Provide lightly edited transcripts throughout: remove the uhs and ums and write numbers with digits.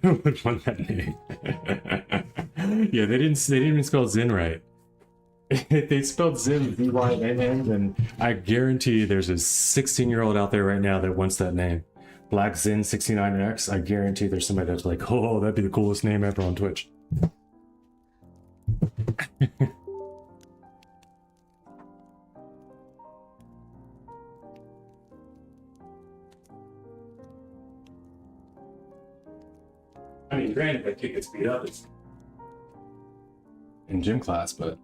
Would want that name. Yeah, they didn't even spell Zen right. If they spelled Zen Z-Y-N-N, then I guarantee you there's a 16-year-old out there right now that wants that name. Black Zen 69X, I guarantee there's somebody that's like, oh, that'd be the coolest name ever on Twitch. I mean, granted, that kid gets beat up in gym class, but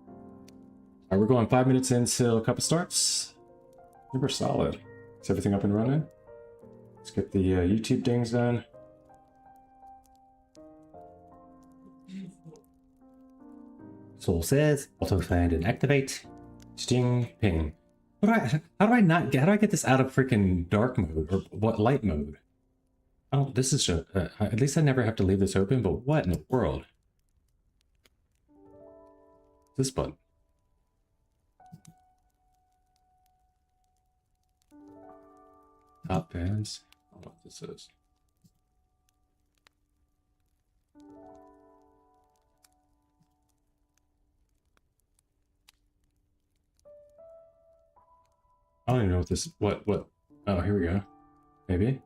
we're going 5 minutes until Cuppa starts. I think we're solid. Is everything up and running? Let's get the YouTube dings done. Soul says, auto find and activate. Sting ping. How do I get this out of freaking dark mode or what light mode? Oh, this is just, at least I never have to leave this open, but what in the world? This button. Top bands. I don't know what this is. I don't even know what this, what, oh, here we go. Maybe.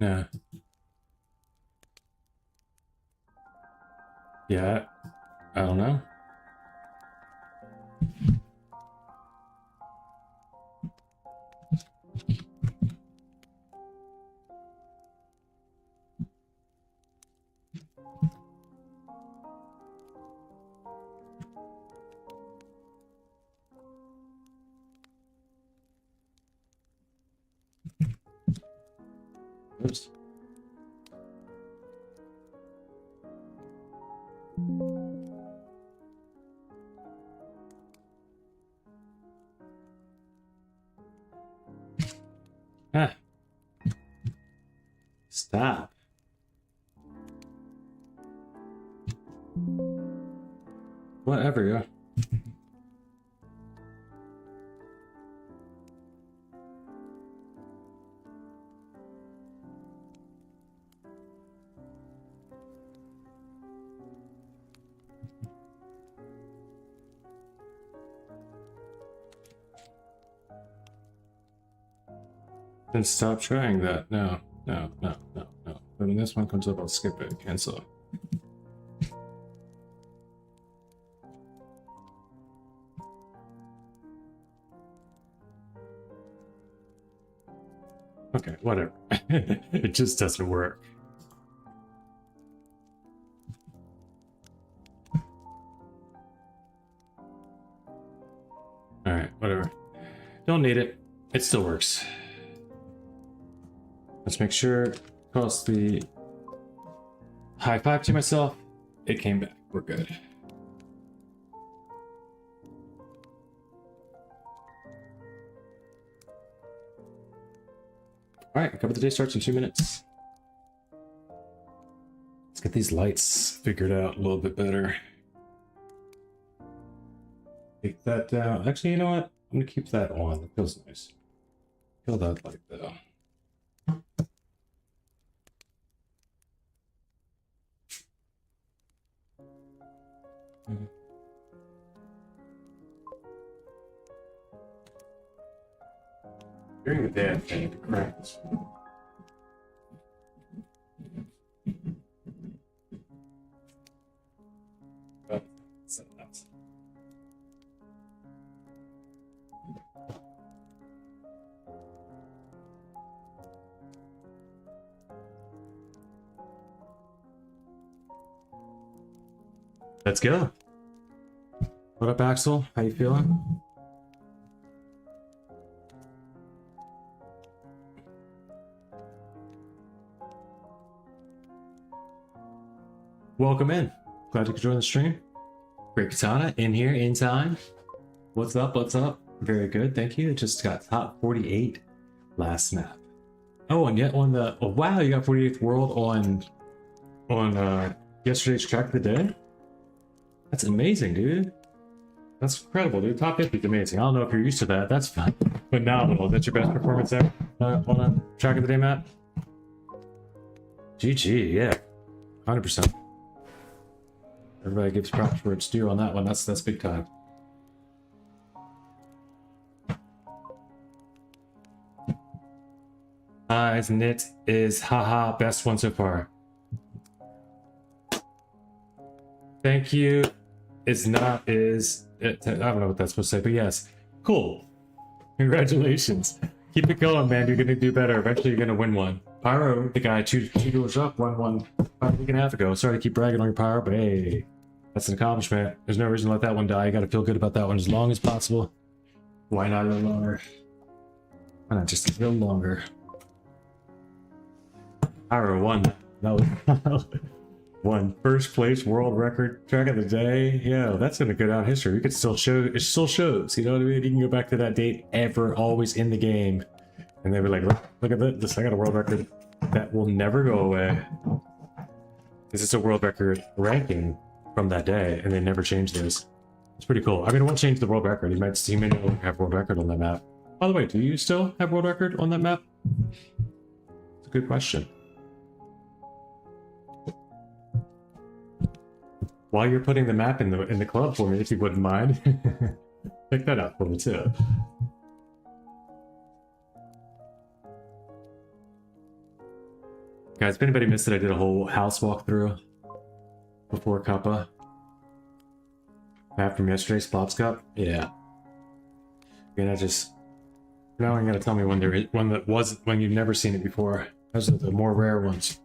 Yeah. Yeah, I don't know. Oops. Ah. Stop. Whatever, yeah. Then stop trying that. No. When this one comes up, I'll skip it. Cancel. Okay, whatever. It just doesn't work. Alright, whatever. Don't need it. It still works. Let's make sure, across the high five to myself, it came back. We're good. All right, Cover the Day starts in 2 minutes. Let's get these lights figured out a little bit better. Take that down. Actually, you know what? I'm gonna keep that on. That feels nice. Kill that light though. During the day, I think the cracks. Let's go. What up, Axel? How you feeling? Welcome in. Glad you could join the stream. Great Katana in here in time. What's up? What's up? Very good. Thank you. It just got top 48 last map. Oh, and yet on the, oh wow, you got 48th world on yesterday's track of the day. That's amazing, dude. That's incredible, dude. Top 50 is amazing. I don't know if you're used to that. That's fun. Phenomenal. That's your best performance ever on a track of the day map? GG, yeah. 100%. Everybody gives props where it's due on that one. That's big time. Knit is haha best one so far. Thank you. Is not is it, I don't know what that's supposed to say, but yes. Cool. Congratulations. Keep it going, man. You're gonna do better. Eventually you're gonna win one. Pyro, the guy two doors up, won one a week and a half ago. Sorry to keep bragging on your Pyro, but hey, that's an accomplishment. There's no reason to let that one die. You gotta feel good about that one as long as possible. Why not a little longer? Why not just a little longer? Pyro won. That was one first place world record track of the day. Yeah, that's gonna go down history. You could still show it, still shows, you know what I mean? You can go back to that date ever, always in the game. And they were like, look at this, I got a world record that will never go away. This is a world record ranking from that day, and they never changed this. It's pretty cool. I mean, it won't change the world record. He may no longer have world record on that map. By the way, do you still have world record on that map? It's a good question. While you're putting the map in the club for me, if you wouldn't mind, check that out for me too. Guys, if anybody missed it, I did a whole house walkthrough before Cuppa. Map from yesterday's Pops Cup. Yeah. You're gonna just now I'm gonna tell me when there is one that wasn't when you've never seen it before. Those are the more rare ones.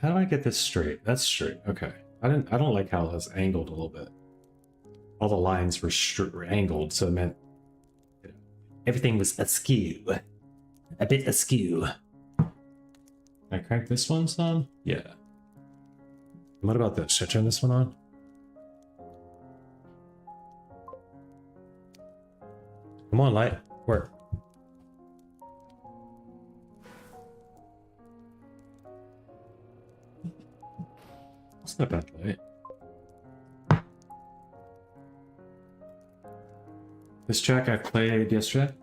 How do I get this straight? That's straight. Okay. I don't like how it's angled a little bit. All the lines were angled, so it meant everything was askew. A bit askew. Can I crank this one some? Yeah. What about this? Should I turn this one on? Come on, light. Work. It's not bad light. This track I played yesterday.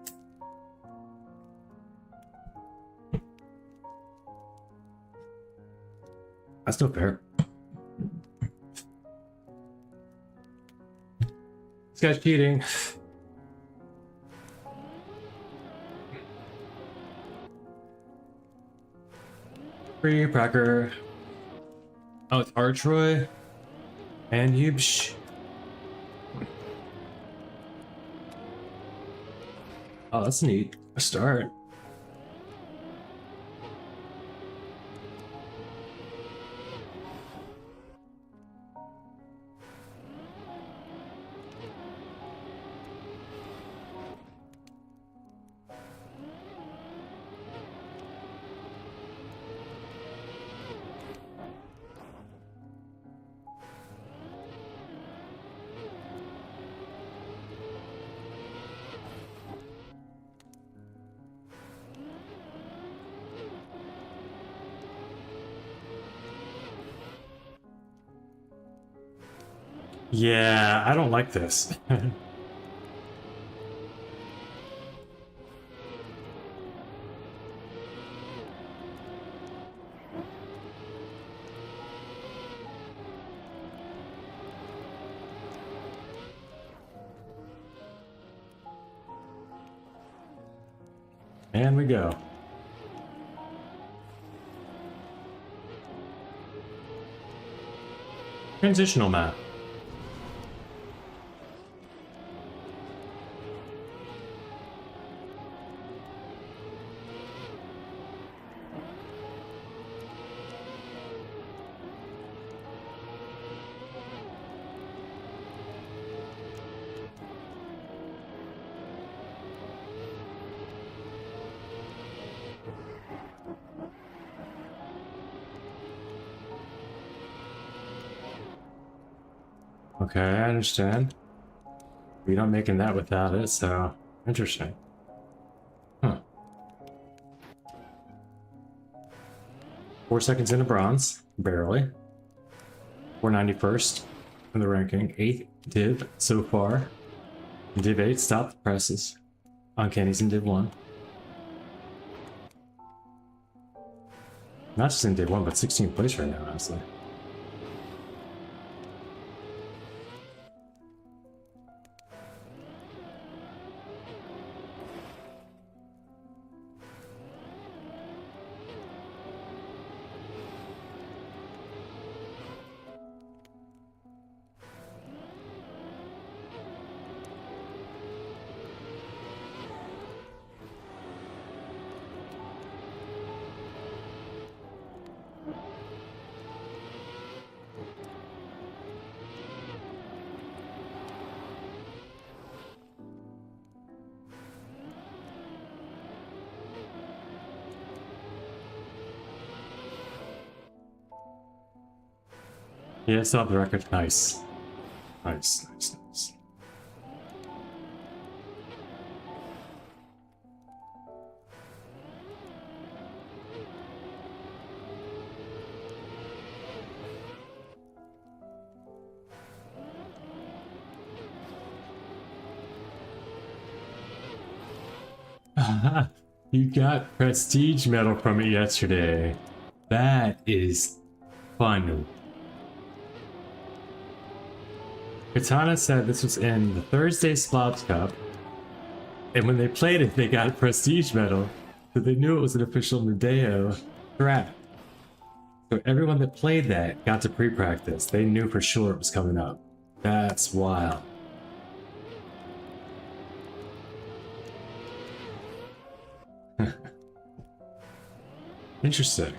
That's still fair. This guy's cheating. Free Pracker. Oh, it's Artroy and Yubsh. Oh, that's neat. A start. Yeah, I don't like this. And we go. Transitional map. Okay, I understand. We're not making that without it, so interesting. Huh. 4 seconds into bronze, barely. 491st in the ranking. 8th div so far. Div 8 stopped the presses. Uncanny's in div 1. Not just in div 1, but 16th place right now, honestly. Yeah, still have the record. Nice. Nice, nice, nice. You got prestige medal from it yesterday. That is fun. Katana said this was in the Thursday Slobs Cup, and when they played it, they got a prestige medal, so they knew it was an official Nadeo track. So everyone that played that got to pre-practice. They knew for sure it was coming up. That's wild. Interesting.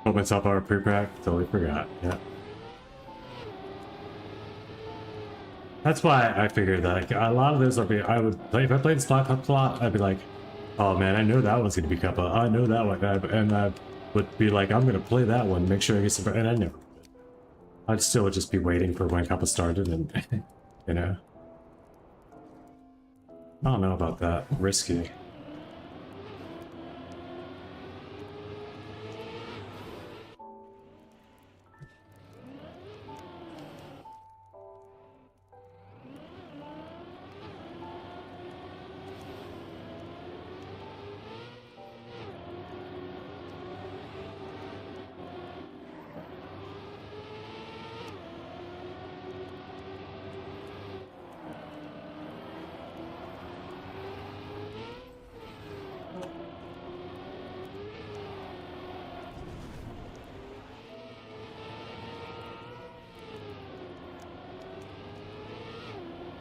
Put myself out of pre-prac, totally forgot. Yeah. That's why I figured that like, a lot of those would be, I would play, if I played Spot Cup a lot, I'd be like, oh man, I know that one's gonna be Cuppa. I know that one. And I would be like, I'm gonna play that one, make sure I get some, and I never would. I'd still just be waiting for when Cuppa started and, you know. I don't know about that. Risky.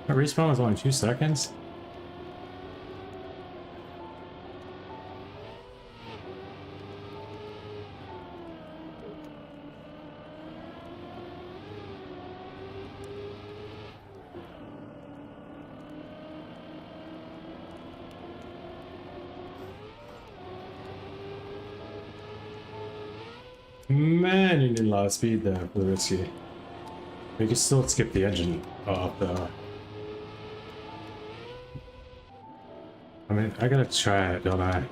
My respawn was only 2 seconds? Man, you need a lot of speed there for the risky. You can still skip the engine off though. I mean, I gotta try it, don't I?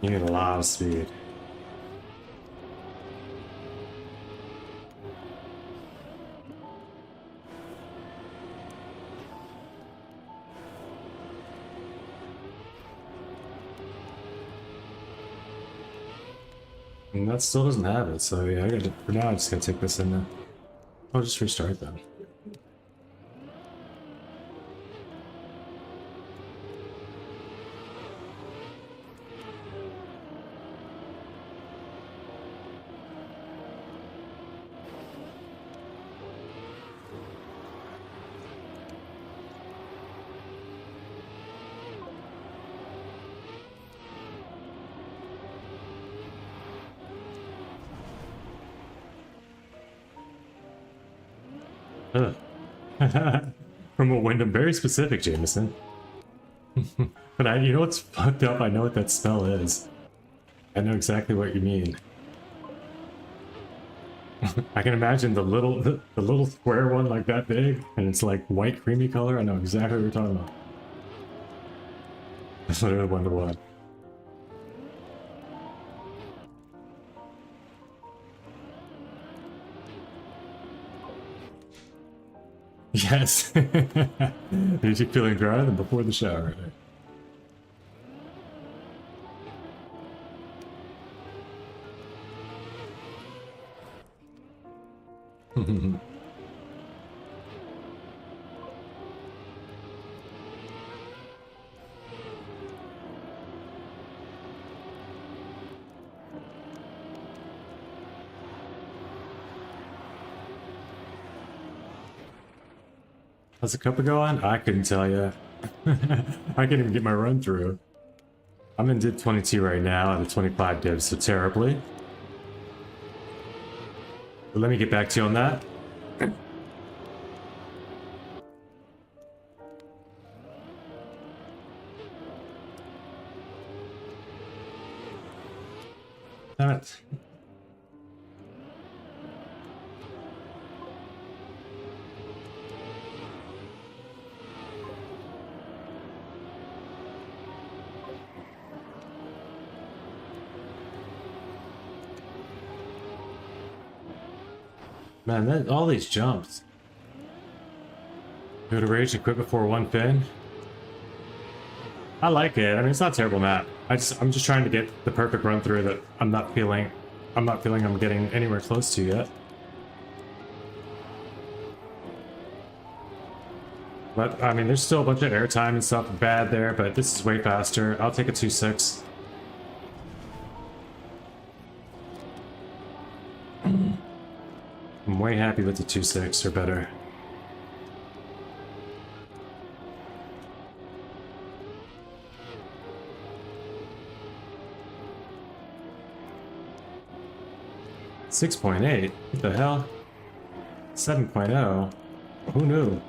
You need a lot of speed. And that still doesn't have it, so yeah, I gotta, for now I just gotta take this in there. I'll just restart then. Ugh. From a Wyndham, very specific, Jameson. But you know what's fucked up? I know what that smell is. I know exactly what you mean. I can imagine the little square one like that big, and it's like white creamy color. I know exactly what you're talking about. That's literally 1-to-1. Yes. Did you feeling drier than before the shower? How's the Cuppa going? I couldn't tell you. I can't even get my run through. I'm in div 22 right now out of 25 divs, so terribly. But let me get back to you on that. Damn it. Man, all these jumps. Go to rage and quit before one fin. I like it. I mean, it's not a terrible map. I'm just trying to get the perfect run through that I'm not feeling I'm getting anywhere close to yet. But I mean, there's still a bunch of airtime and stuff bad there, but this is way faster. I'll take a 2.6. I'm way happy with the 2.6 or better. .8? What the hell? 7.0? Who knew?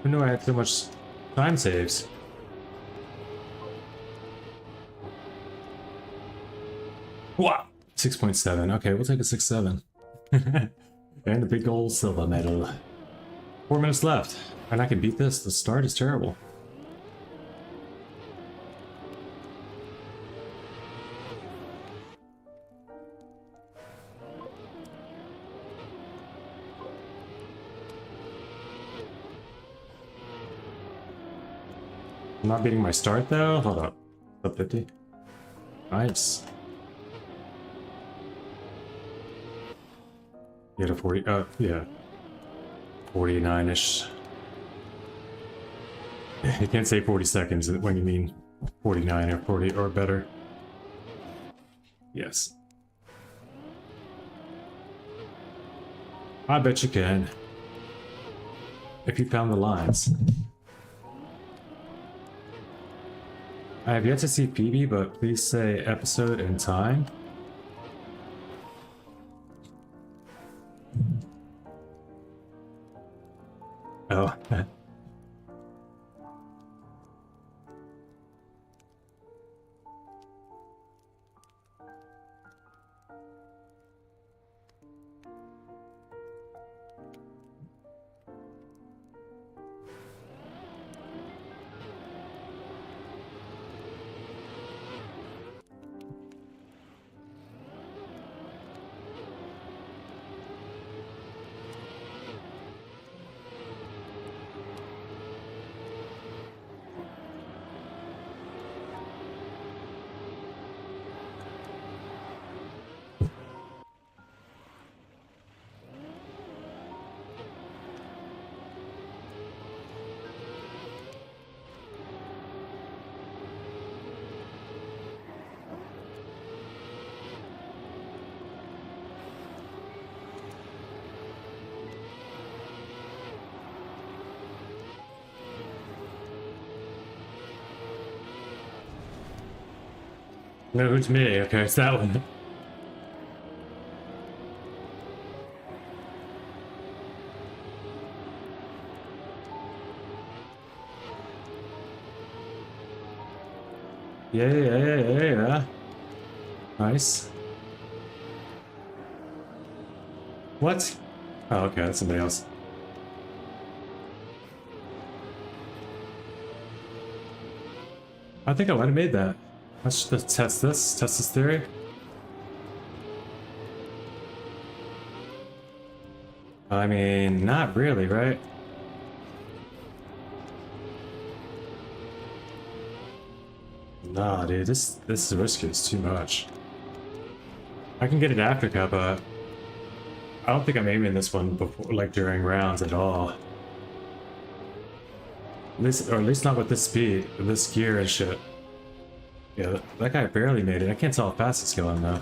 Who knew I had so much time saves? Wow! 6.7. Okay, we'll take a 6.7. And a big old silver medal. 4 minutes left. And I can beat this. The start is terrible. I'm not beating my start though. Hold up. Up 50. Nice. You had a 40. Yeah. 49-ish. You can't say 40 seconds when you mean 49 or 40 or better. Yes. I bet you can. If you found the lines. I have yet to see Phoebe, but please say episode and time. Oh. No, it's me. Okay, it's that one. Yeah. Nice. What? Oh, okay, that's somebody else. I think I might have made that. Let's just test this theory. I mean, not really, right? Nah, dude, this is risky. It's too much. I can get it after Cuppa. I don't think I'm aiming this one before, like during rounds at all. At least, or at least not with this speed, with this gear and shit. Yeah, that guy barely made it. I can't tell how fast he's going though.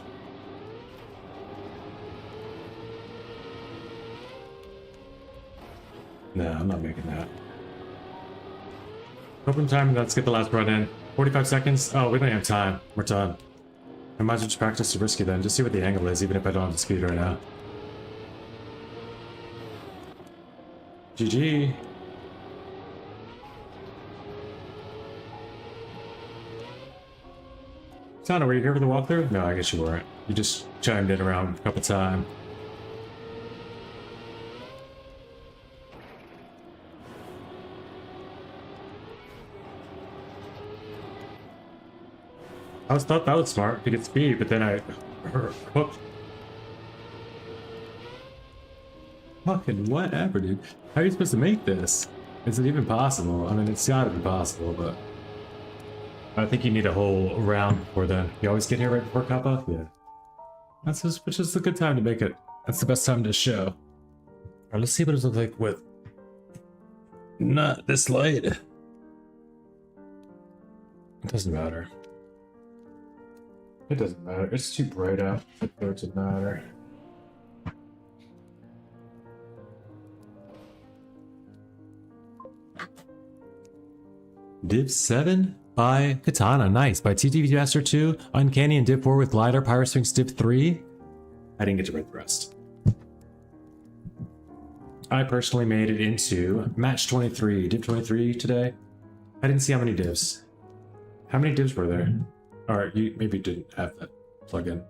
No, I'm not making that. Open time, let's get the last run in. 45 seconds? Oh, we don't have time. We're done. I might as well just practice the risky then, just see what the angle is, even if I don't have the speed right now. GG. Sana, were you here for the walkthrough? No, I guess you weren't. You just chimed in around a couple times. I thought that was smart to get speed, but then I hooked. Fucking whatever, dude. How are you supposed to make this? Is it even possible? I mean, it's gotta be possible, but I think you need a whole round before then. You always get here right before Cuppa? Yeah. That's just, which is a good time to make it. That's the best time to show. Alright, let's see what it looks like with not this light. It doesn't matter. It doesn't matter. It's too bright out for it to matter. Div 7 by Katana. Nice. By TTV Master 2. Uncanny and Div 4 with Glider. Pyro Sphinx Div 3. I didn't get to read the rest. I personally made it into Match 23. Div 23 today. I didn't see how many divs. How many divs were there? Alright, you maybe didn't have that plug-in.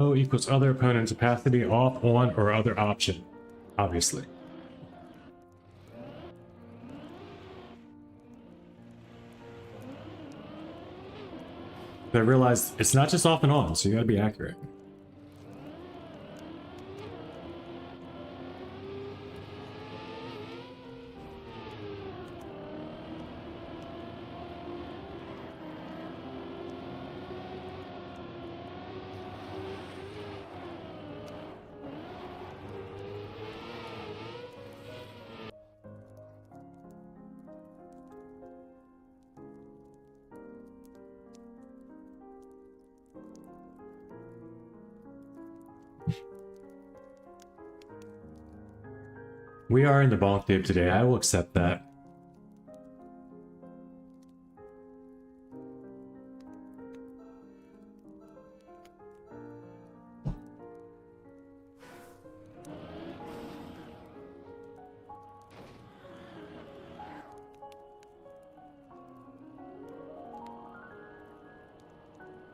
O equals other opponent's opacity off, on, or other option. Obviously. But I realized it's not just off and on, so you gotta be accurate. We are in the bonk dip today. I will accept that.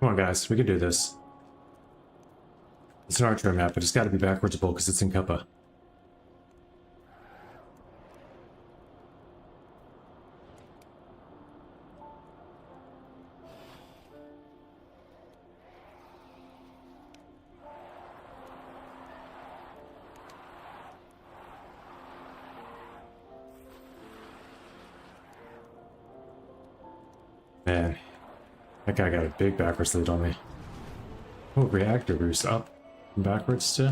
Come on, guys, we can do this. It's an archery map, but it's got to be backwardsable because it's in Cuppa. Man, that guy got a big backwards lead on me. Oh, reactor boost up and backwards too.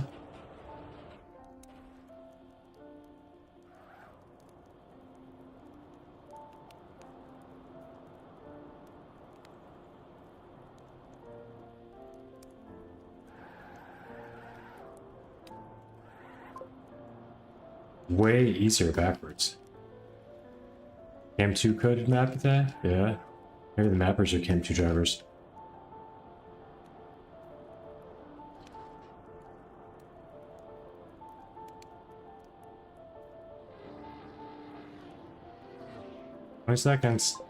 Way easier backwards. Cam 2 coded map that? Yeah. Maybe the mappers are Cam 2 drivers. Seconds.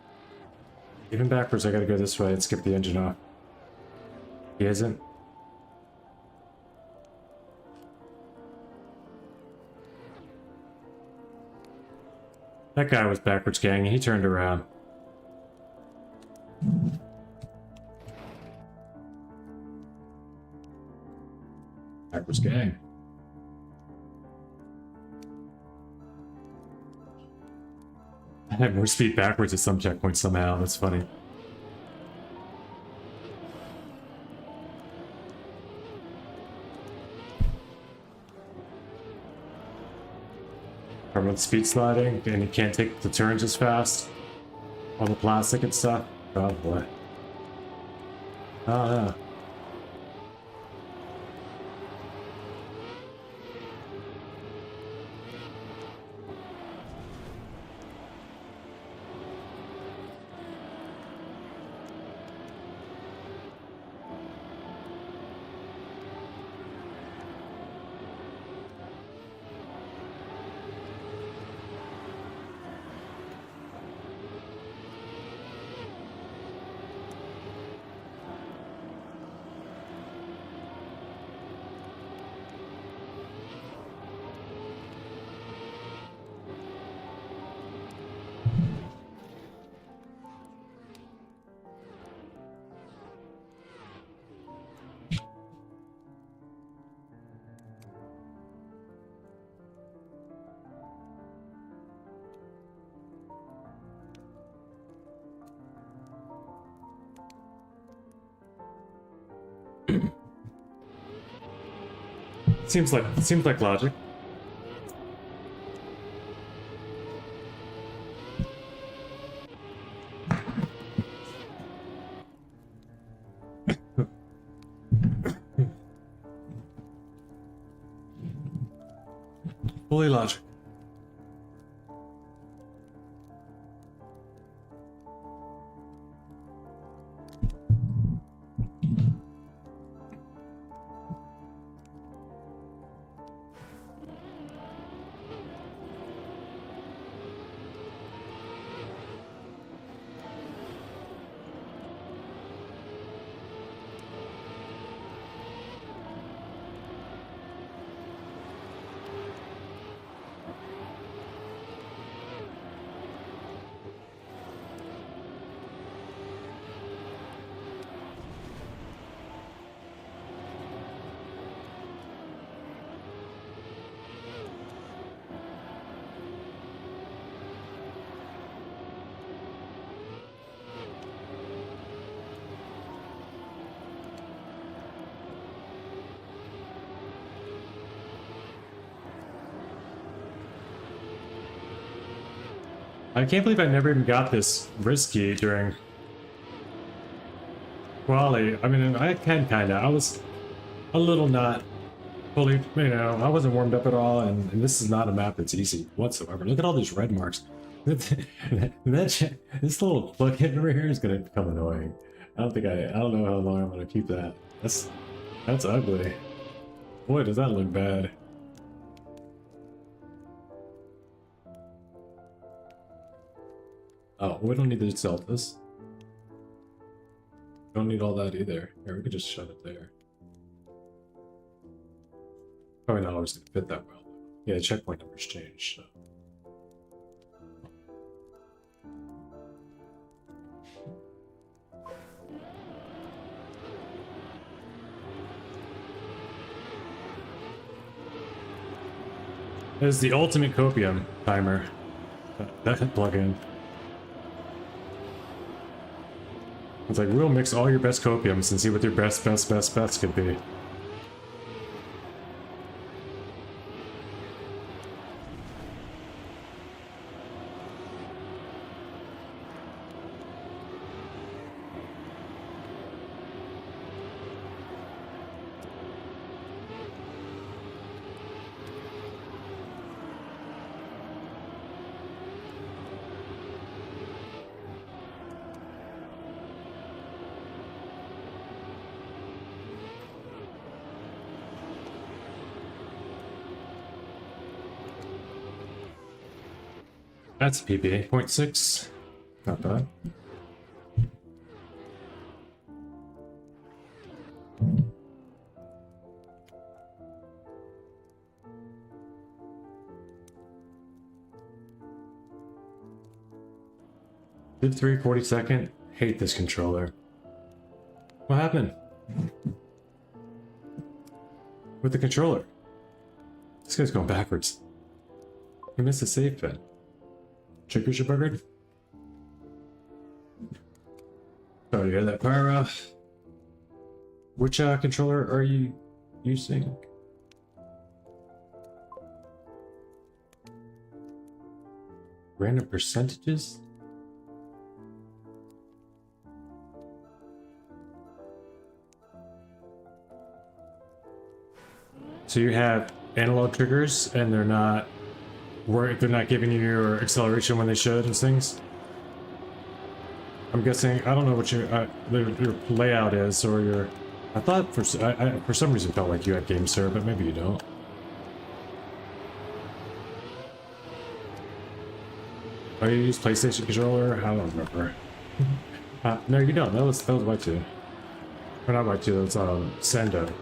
Even backwards, I gotta go this way and skip the engine off. He isn't. That guy was backwards gang, and he turned around. Backwards gang. I have more speed backwards at some checkpoints somehow. That's funny. From speed sliding, and you can't take the turns as fast on the plastic and stuff. Oh boy. Oh no. Seems like logic. Fully logic. I can't believe I never even got this risky during quali. I mean, I can kinda. I was a little not fully, you know, I wasn't warmed up at all, and this is not a map that's easy whatsoever. Look at all these red marks. This little plug-in over here is gonna become annoying. I don't know how long I'm gonna keep that. That's ugly. Boy, does that look bad. Oh, we don't need to sell this. Don't need all that either. Here, we could just shove it there. Probably not always gonna fit that well. Yeah, checkpoint numbers change. So. This is the ultimate copium timer. That plugin. It's like, we'll mix all your best copiums and see what your best could be. That's PB 0.6. Not bad. Did 3/42. Hate this controller. What happened? With the controller? This guy's going backwards. He missed a save pin. Triggers are buggered. Oh, you hear that power off? Which controller are you using? Random percentages? So you have analog triggers and they're not giving you your acceleration when they should and things. I'm guessing, I don't know what your layout is or your. I thought for some reason felt like you had GameSir, but maybe you don't. Oh, you use PlayStation controller? I don't remember. No, you don't. That was Y2. Or not Y2. That was Sendo.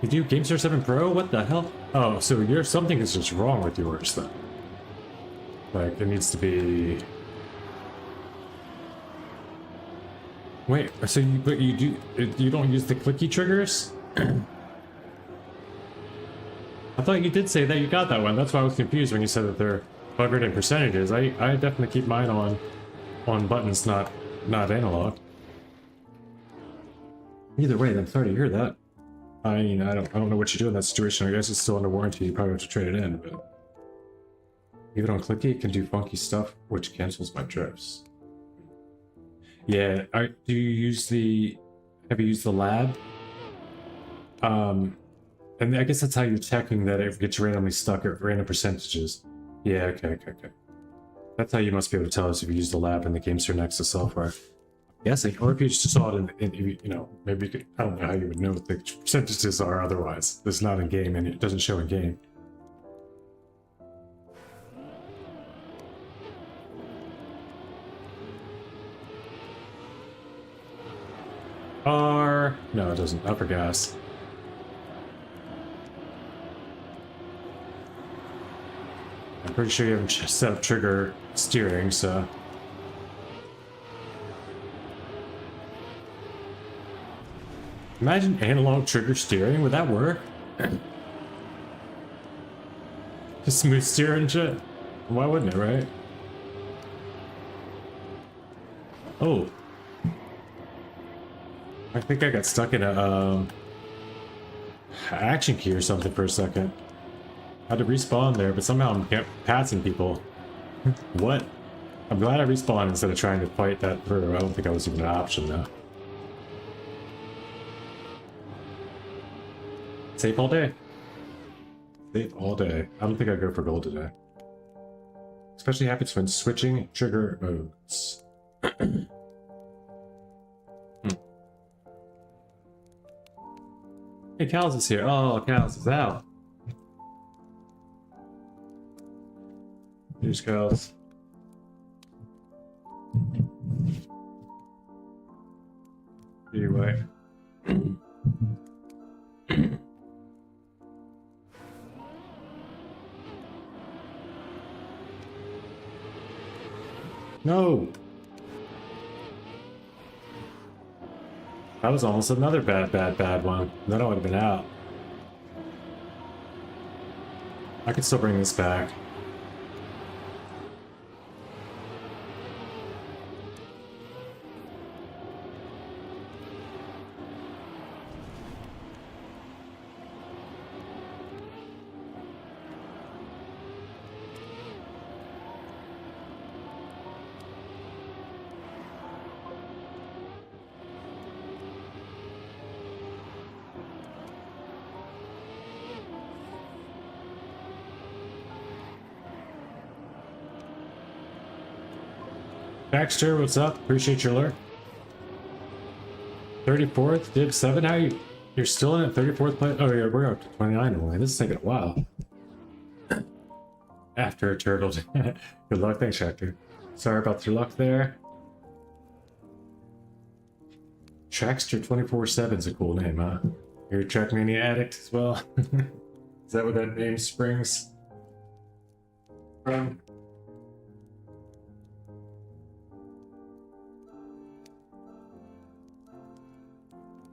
You do GameSir 7 Pro? What the hell? Oh, so something is just wrong with yours then. Like, it needs to be... Wait, so you don't use the clicky triggers? I thought you did say that you got that one. That's why I was confused when you said that they're buggered in percentages. I definitely keep mine on buttons, not analog. Either way, I'm sorry to hear that. I mean, I don't know what you do in that situation. I guess it's still under warranty. You probably have to trade it in, but even on clicky, it can do funky stuff, which cancels my drifts. Yeah, have you used the lab? And I guess that's how you're checking that it gets randomly stuck at random percentages. Yeah, okay. That's how you must be able to tell us if you use the lab in the GameSir Nexus software. Guessing, or if you just saw it in you know, maybe you could, I don't know how you would know what the percentages are otherwise. It's not in game and it doesn't show in game. No, it doesn't. Upper gas. I'm pretty sure you haven't set up trigger steering, so. Imagine analog trigger steering. Would that work? Just smooth steering shit? Why wouldn't it, right? Oh. I think I got stuck in a action key or something for a second. I had to respawn there, but somehow I'm passing people. What? I'm glad I respawned instead of trying to fight that through. I don't think that was even an option though. Save all day. Save all day. I don't think I'd go for gold today. Especially happens when switching trigger modes. Hey, Cal's is here. Oh, Cal's is out. Here's Cal's. Anyway. No! That was almost another bad one. Then I would have been out. I could still bring this back. Baxter, what's up? Appreciate your alert. 34th, Div 7. How you? You're still in at 34th place? Oh, yeah, we're up to 29 anyway. This is taking a while. After a turtle. Good luck. Thanks, Shachter. Sorry about your luck there. Trackster 24/7 is a cool name, huh? You're a Trackmania addict as well? Is that where that name springs from?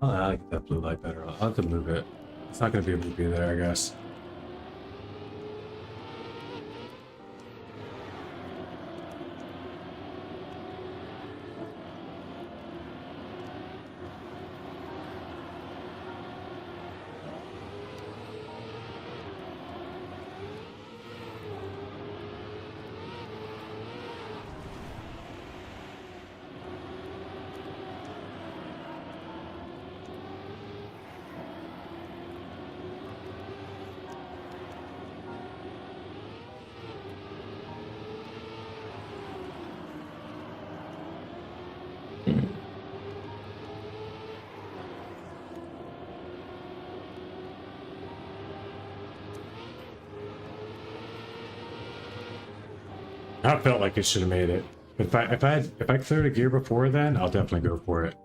Oh, I like that blue light better. I'll have to move it. It's not going to be able to be there, I guess. I felt like it should have made it. If I cleared a gear before then, I'll definitely go for it.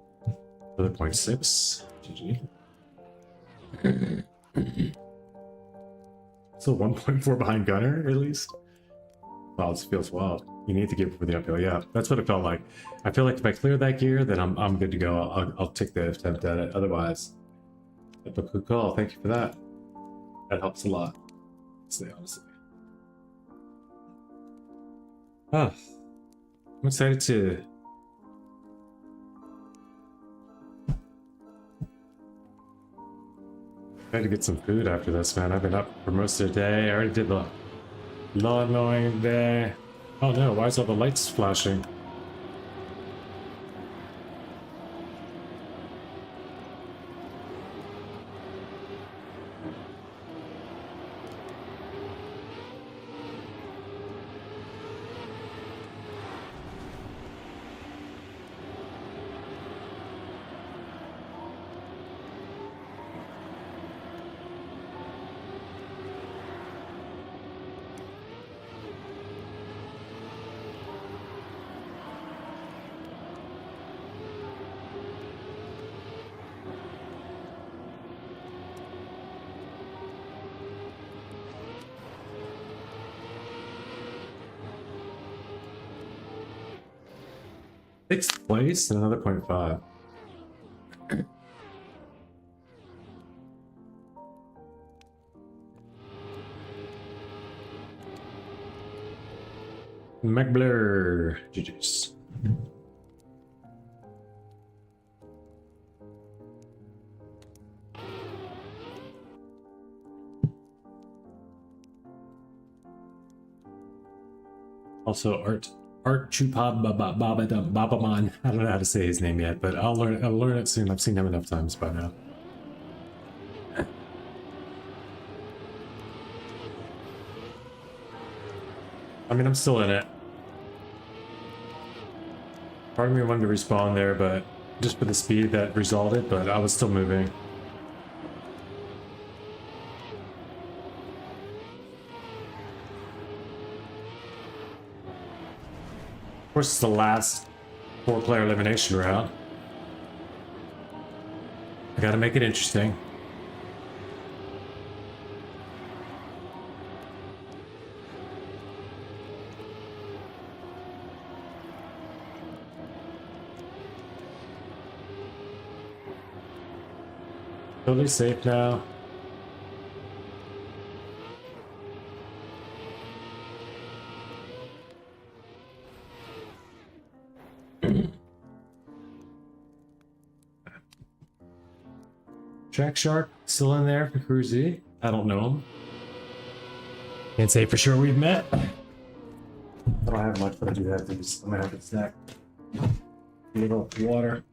Another 0.6. GG. So 1.4 behind Gunner, at least? Wow, this feels wild. You need to give for the uphill. Yeah, that's what it felt like. I feel like if I clear that gear, then I'm good to go. I'll take the attempt at it. Otherwise, that's a good call. Thank you for that. That helps a lot. Say honestly. Oh, I'm excited to get some food after this, man. I've been up for most of the day. I already did the lawn mowing day. Oh no, why is all the lights flashing? Sixth place and another 0.5. McBlur. GG's. Also, Art Chupab Babaman. I don't know how to say his name yet, but I'll learn it soon. I've seen him enough times by now. I mean, I'm still in it. Part of me wanted to respawn there, but just for the speed that resulted, but I was still moving. Of course, it's the last 4-player elimination round. I gotta make it interesting. Totally safe now. Track Shark still in there for Cruzy. I don't know him. Can't say for sure we've met. I don't have much, but I do have these. I'm gonna have to snack. A little water.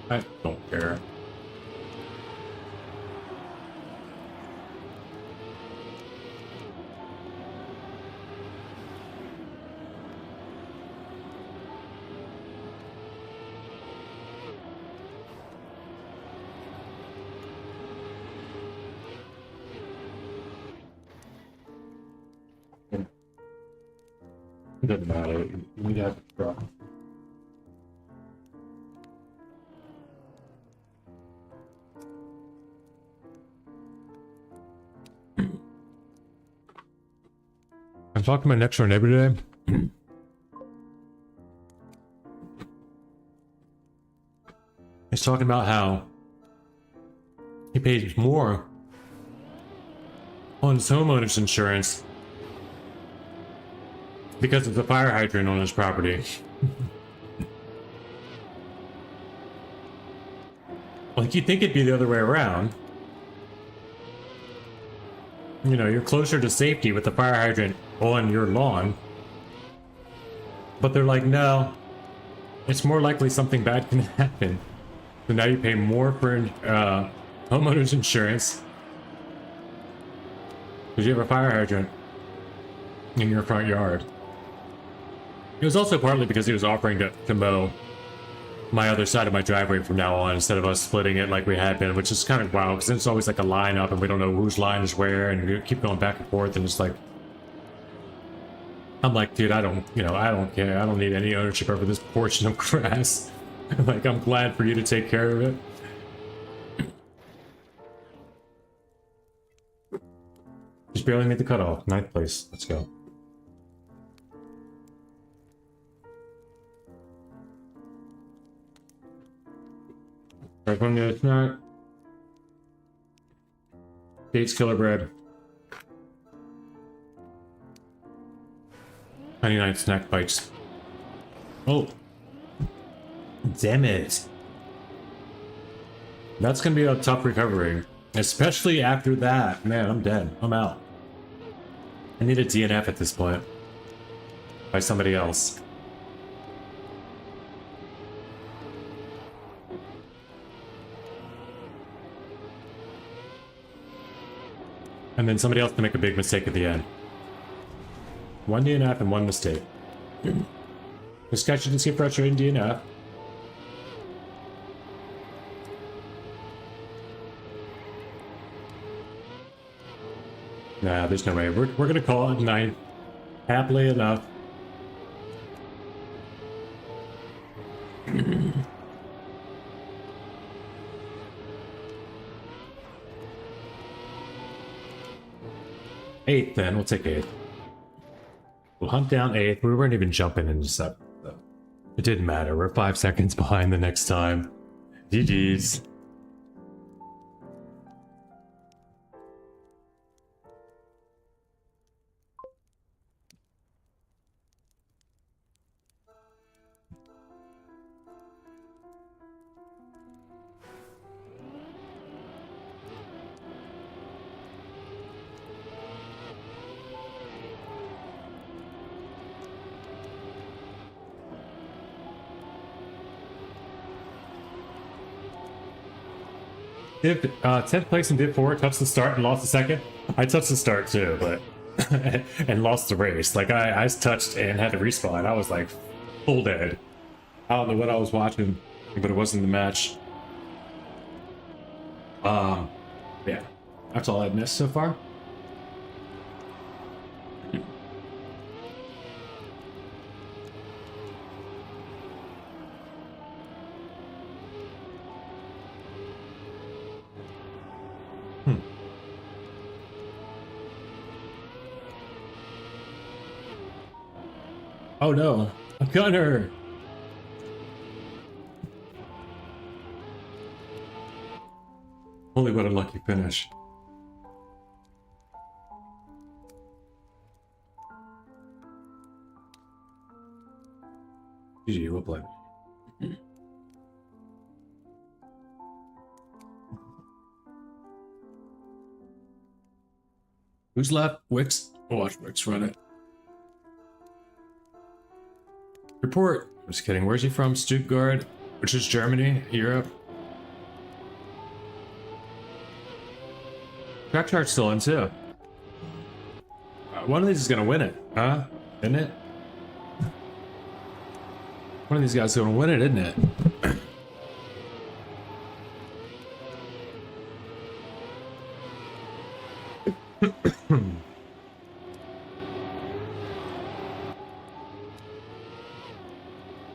I don't care. It doesn't matter. You need to have a truck. I'm talking to my next door neighbor today. He's talking about how he pays more on his homeowner's insurance because of the fire hydrant on his property. Like, you'd think it'd be the other way around. You know, you're closer to safety with the fire hydrant on your lawn. But they're like, no, it's more likely something bad can happen. So now you pay more for homeowner's insurance because you have a fire hydrant in your front yard. It was also partly because he was offering to mow my other side of my driveway from now on instead of us splitting it like we had been, which is kind of wild because it's always like a line up and we don't know whose line is where and we keep going back and forth and it's like, I'm like, dude, I don't care. I don't need any ownership over this portion of grass. Like, I'm glad for you to take care of it. Just barely made the cutoff. 9th place. Let's go. Right from the snack. Dates killer bread. 99 snack bites. Oh. Damn it. That's gonna be a tough recovery. Especially after that. Man, I'm dead. I'm out. I need a DNF at this point. By somebody else. And then somebody else to make a big mistake at the end. One DNF and one mistake. This guy shouldn't skip frustrating DNF. Nah, there's no way. We're gonna call it 9. Happily enough. Eighth, then. We'll take 8th. We'll hunt down 8th. We weren't even jumping into 7th, though. It didn't matter. We're 5 seconds behind the next time. GG's. Div, 10th place in Div 4, touched the start and lost the second. I touched the start too, but and lost the race. Like I touched and had to respawn. I was like full dead. I don't know what I was watching, but it wasn't the match. Yeah, that's all I've missed so far. Oh no, a gunner! Holy, what a lucky finish. GG, we'll play. Who's left? Wix? We'll watch Wix run it. Report. I'm just kidding. Where's he from? Stuttgart, which is Germany, Europe. Track chart's still in too. One of these is gonna win it, huh? Isn't it? One of these guys is gonna win it, isn't it?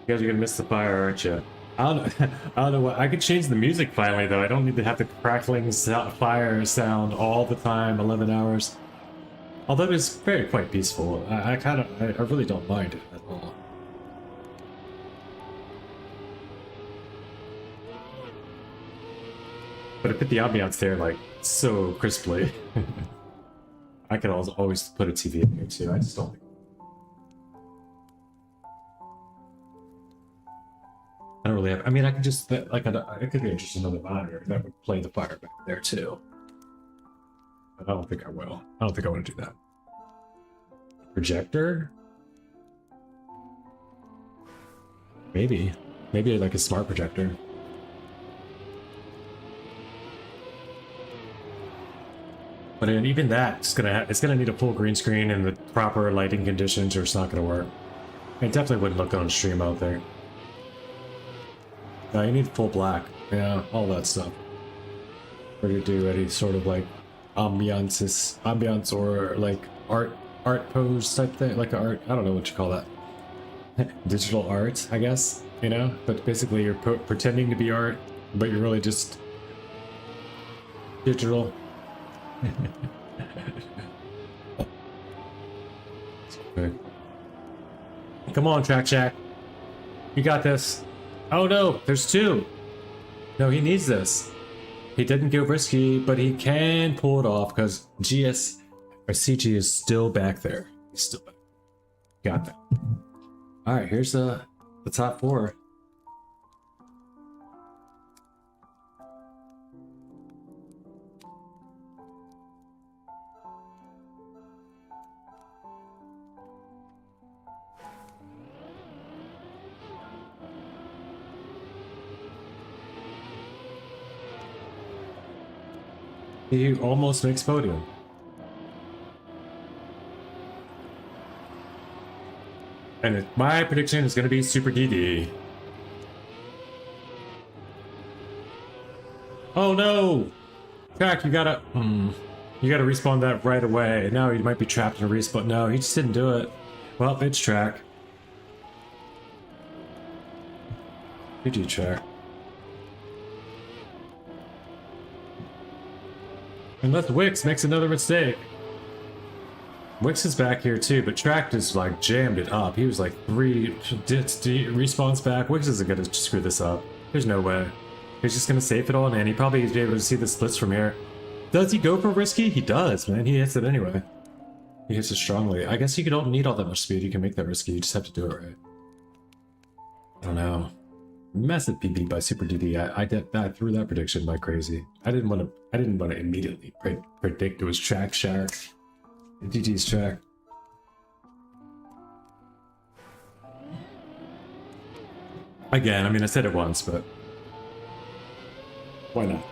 You guys are gonna miss the fire, aren't you? I don't know what. I could change the music finally, though. I don't need to have the crackling fire sound all the time, 11 hours. Although it is quite peaceful. I really don't mind it at all. But it put the ambiance there like so crisply. I could always put a TV in here too. I just don't think. I don't really have. I mean, I could just like I could get just another monitor that would play the fire back there too. But I don't think I will. I don't think I want to do that. Projector? Maybe like a smart projector. But even that, it's gonna need a full green screen and the proper lighting conditions, or it's not gonna work. It definitely wouldn't look on stream out there. No, you need full black. Yeah, all that stuff. Ready to do any sort of like ambiance or like art pose type thing, like art. I don't know what you call that. Digital art, I guess. You know, but basically you're pretending to be art, but you're really just digital. Okay. Come on, Track Shack. You got this. Oh no, there's two. No, he needs this. He didn't go risky, but he can pull it off because GS or CG is still back there. He's still back. Got that. All right, here's the top four. He almost makes podium. And my prediction is going to be Super DD. Oh no! Track, you gotta respawn that right away. Now he might be trapped in a respawn. No, he just didn't do it. Well, it's Track. GG, Track. Unless Wix makes another mistake. Wix is back here too, but Track just like jammed it up. He was like 3 respawns back. Wix isn't gonna screw this up. There's no way. He's just gonna safe it all, and he probably is able to see the splits from here. Does he go for risky? He does, man. He hits it anyway. He hits it strongly. I guess you don't need all that much speed. You can make that risky. You just have to do it right. I don't know. Massive PB by Super DD. I threw that prediction like crazy. I didn't want to immediately predict it was track shark. DD's track. Again, I mean, I said it once, but why not?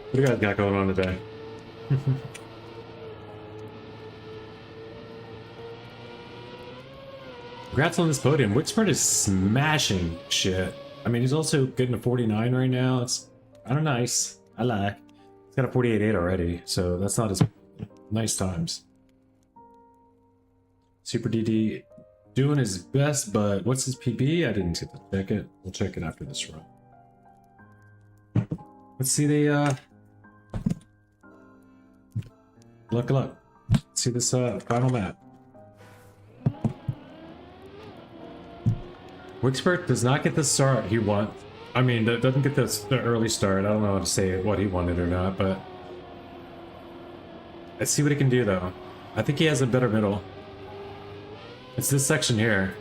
What do you guys got going on today? Congrats on this podium. Wixford is smashing shit. I mean, he's also getting a 49 right now. It's kind of nice. I like. He's got a 48.8 already, so that's not as nice times. Super DD doing his best, but what's his PB? I didn't get to check it. We'll check it after this run. Let's see the look. Let's see this final map. Wixpert does not get the start he wants. I mean, doesn't get the early start. I don't know how to say what he wanted or not, but let's see what he can do though. I think he has a better middle. It's this section here.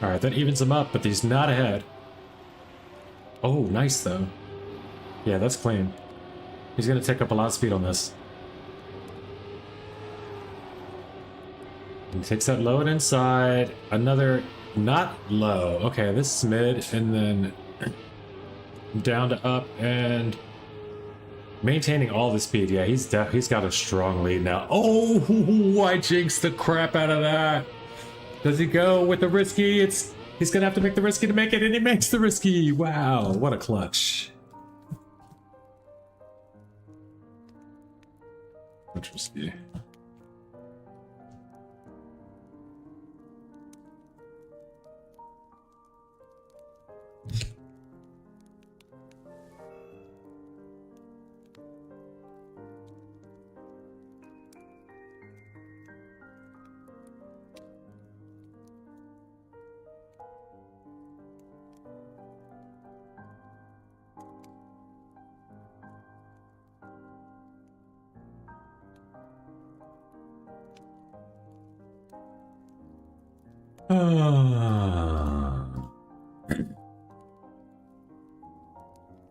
Alright, that evens him up, but he's not ahead. Oh, nice though. Yeah, that's clean. He's gonna take up a lot of speed on this. He takes that low and inside. Another not low. Okay, this is mid, and then down to up and maintaining all the speed. Yeah, he's got a strong lead now. Oh, I jinxed the crap out of that. Does he go with the risky? He's gonna have to make the risky to make it, and he makes the risky. Wow, what a clutch. Much risky.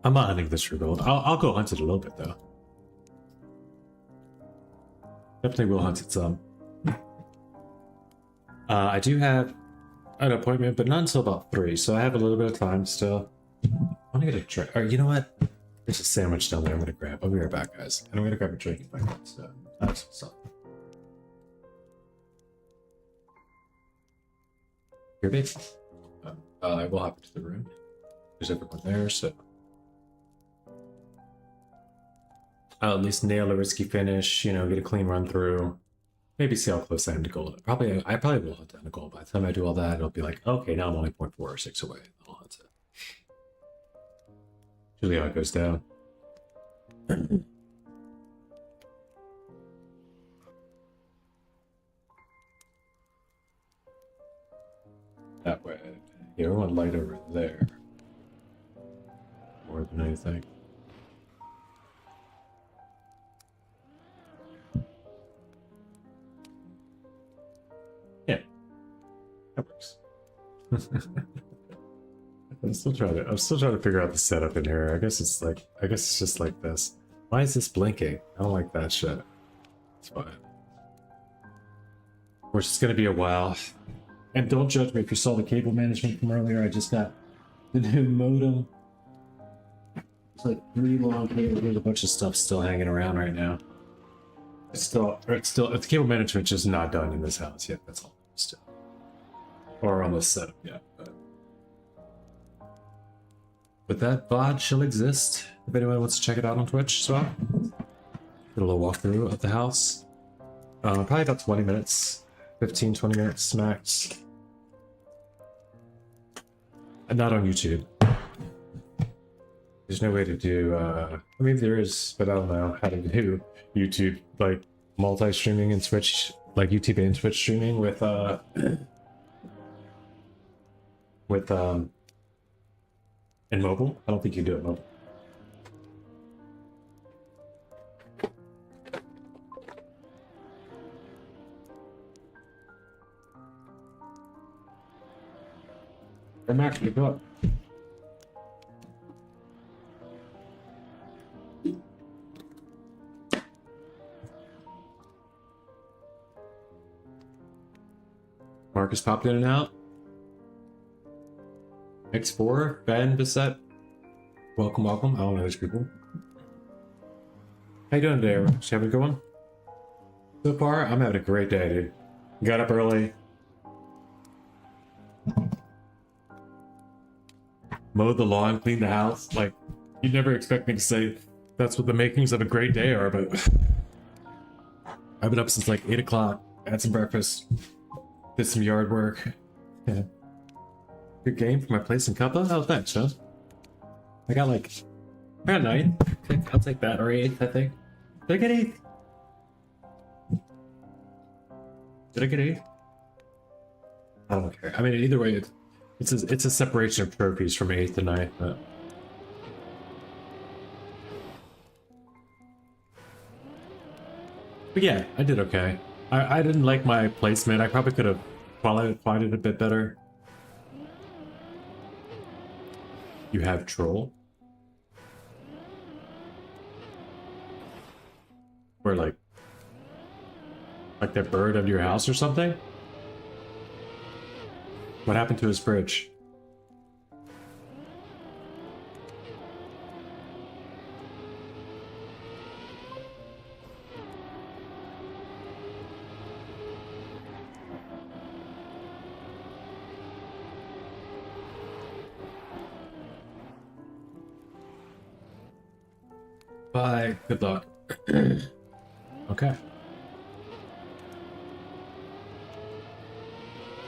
I'm not hunting this for gold. I'll go hunt it a little bit though. Definitely will hunt it some. I do have an appointment, but not until about 3, so I have a little bit of time still. I want to get a drink. Or you know what? There's a sandwich down there I'm gonna grab. I'll be right back, guys. And I'm gonna grab a drink if I can. So that's what's up. Here, babe. I will hop into the room. There's everyone there, so I'll at least nail a risky finish, you know, get a clean run through. Maybe see how close I am to gold. I probably will hunt down to gold. By the time I do all that, it'll be like, okay, now I'm only 0.4 or 6 away. I'll hunt it. Usually how it goes down. That way. Yeah, we want light over there. More than anything. Yeah. That works. I'm still trying to figure out the setup in here. I guess it's just like this. Why is this blinking? I don't like that shit. It's fine. Of course, it's gonna be a while. And don't judge me if you saw the cable management from earlier. I just got the new modem. It's like 3 long cables. There's a bunch of stuff still hanging around right now. The cable management just not done in this house yet. That's all. Still, or on this setup yet. But But that VOD shall exist if anyone wants to check it out on Twitch as well. Get a little walkthrough of the house. Probably about 20 minutes, 15, 20 minutes max. And not on YouTube. There's no way to do, I mean there is, but I don't know how to do YouTube, like multi-streaming and Twitch, like YouTube and Twitch streaming with in mobile. I don't think you do it mobile. I'm actually up. Marcus popped in and out. X4, Ben, Bissett. Welcome, welcome. I don't know these people. How you doing today, everyone? Just having a good one? So far, I'm having a great day, dude. Got up early. Mowed the lawn, cleaned the house. Like, you'd never expect me to say that's what the makings of a great day are, but I've been up since like 8 o'clock, had some breakfast, did some yard work. Yeah. Good game for my place in Cuppa. Oh, thanks, huh? I got 9. I'll take that, or 8th, I think. Did I get 8th? Did I get 8th? I don't care. I mean, either way, it's a separation of trophies from 8th to 9th, but yeah, I did okay. I didn't like my placement. I probably could have qualified it a bit better. You have troll? Or like that bird under your house or something? What happened to his fridge? Bye. Good luck. Okay.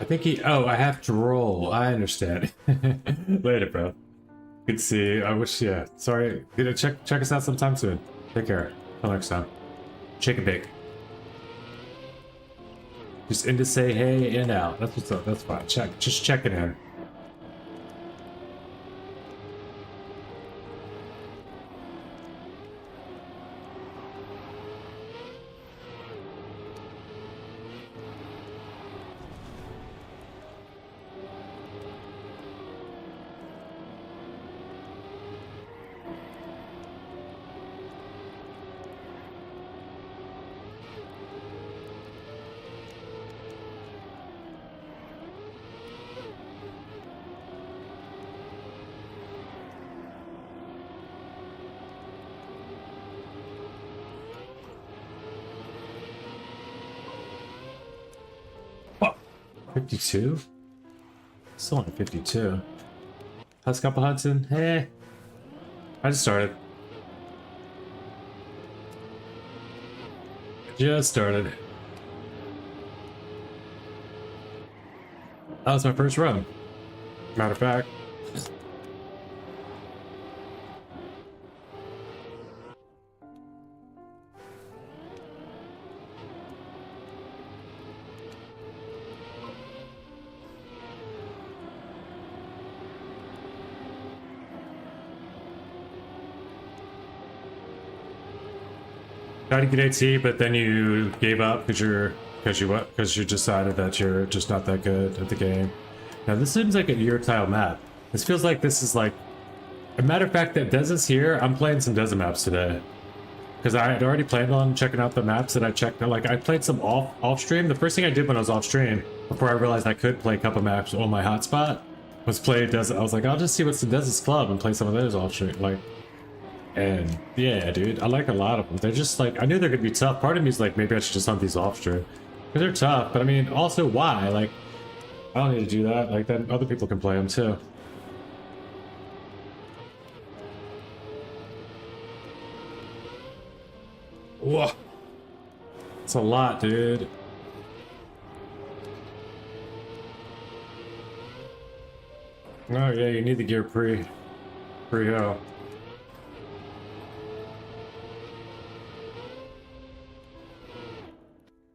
I think he... Oh, I have to roll. I understand. Later, bro. Good to see you. I wish... Yeah. Sorry. Check us out sometime soon. Take care. Till next time. Shake and bake. Just in to say hey and out. That's what's up. That's fine. Just checking in. What? 52? Still on 52. How's Cuppa Hudson? Hey. I just started. Just started. That was my first run. Matter of fact. Tried to get AT, but then you gave up because you decided that you're just not that good at the game. Now this seems like a Euro-tile map. This feels like this is like a matter of fact that Dez here. I'm playing some Dez maps today because I had already planned on checking out the maps that I checked. Like I played some off stream. The first thing I did when I was off stream, before I realized I could play Cuppa maps on my hotspot, was play Dez. I was like, I'll just see what's the Dez's club and play some of those off stream. Like. And yeah, dude, I like a lot of them. They're just like, I knew they're gonna be tough. Part of me is like, maybe I should just hunt these off stream because they're tough. But I mean, also why? Like, I don't need to do that. Like, then other people can play them too. Whoa. It's a lot, dude. Oh yeah, you need the gear pre-ho.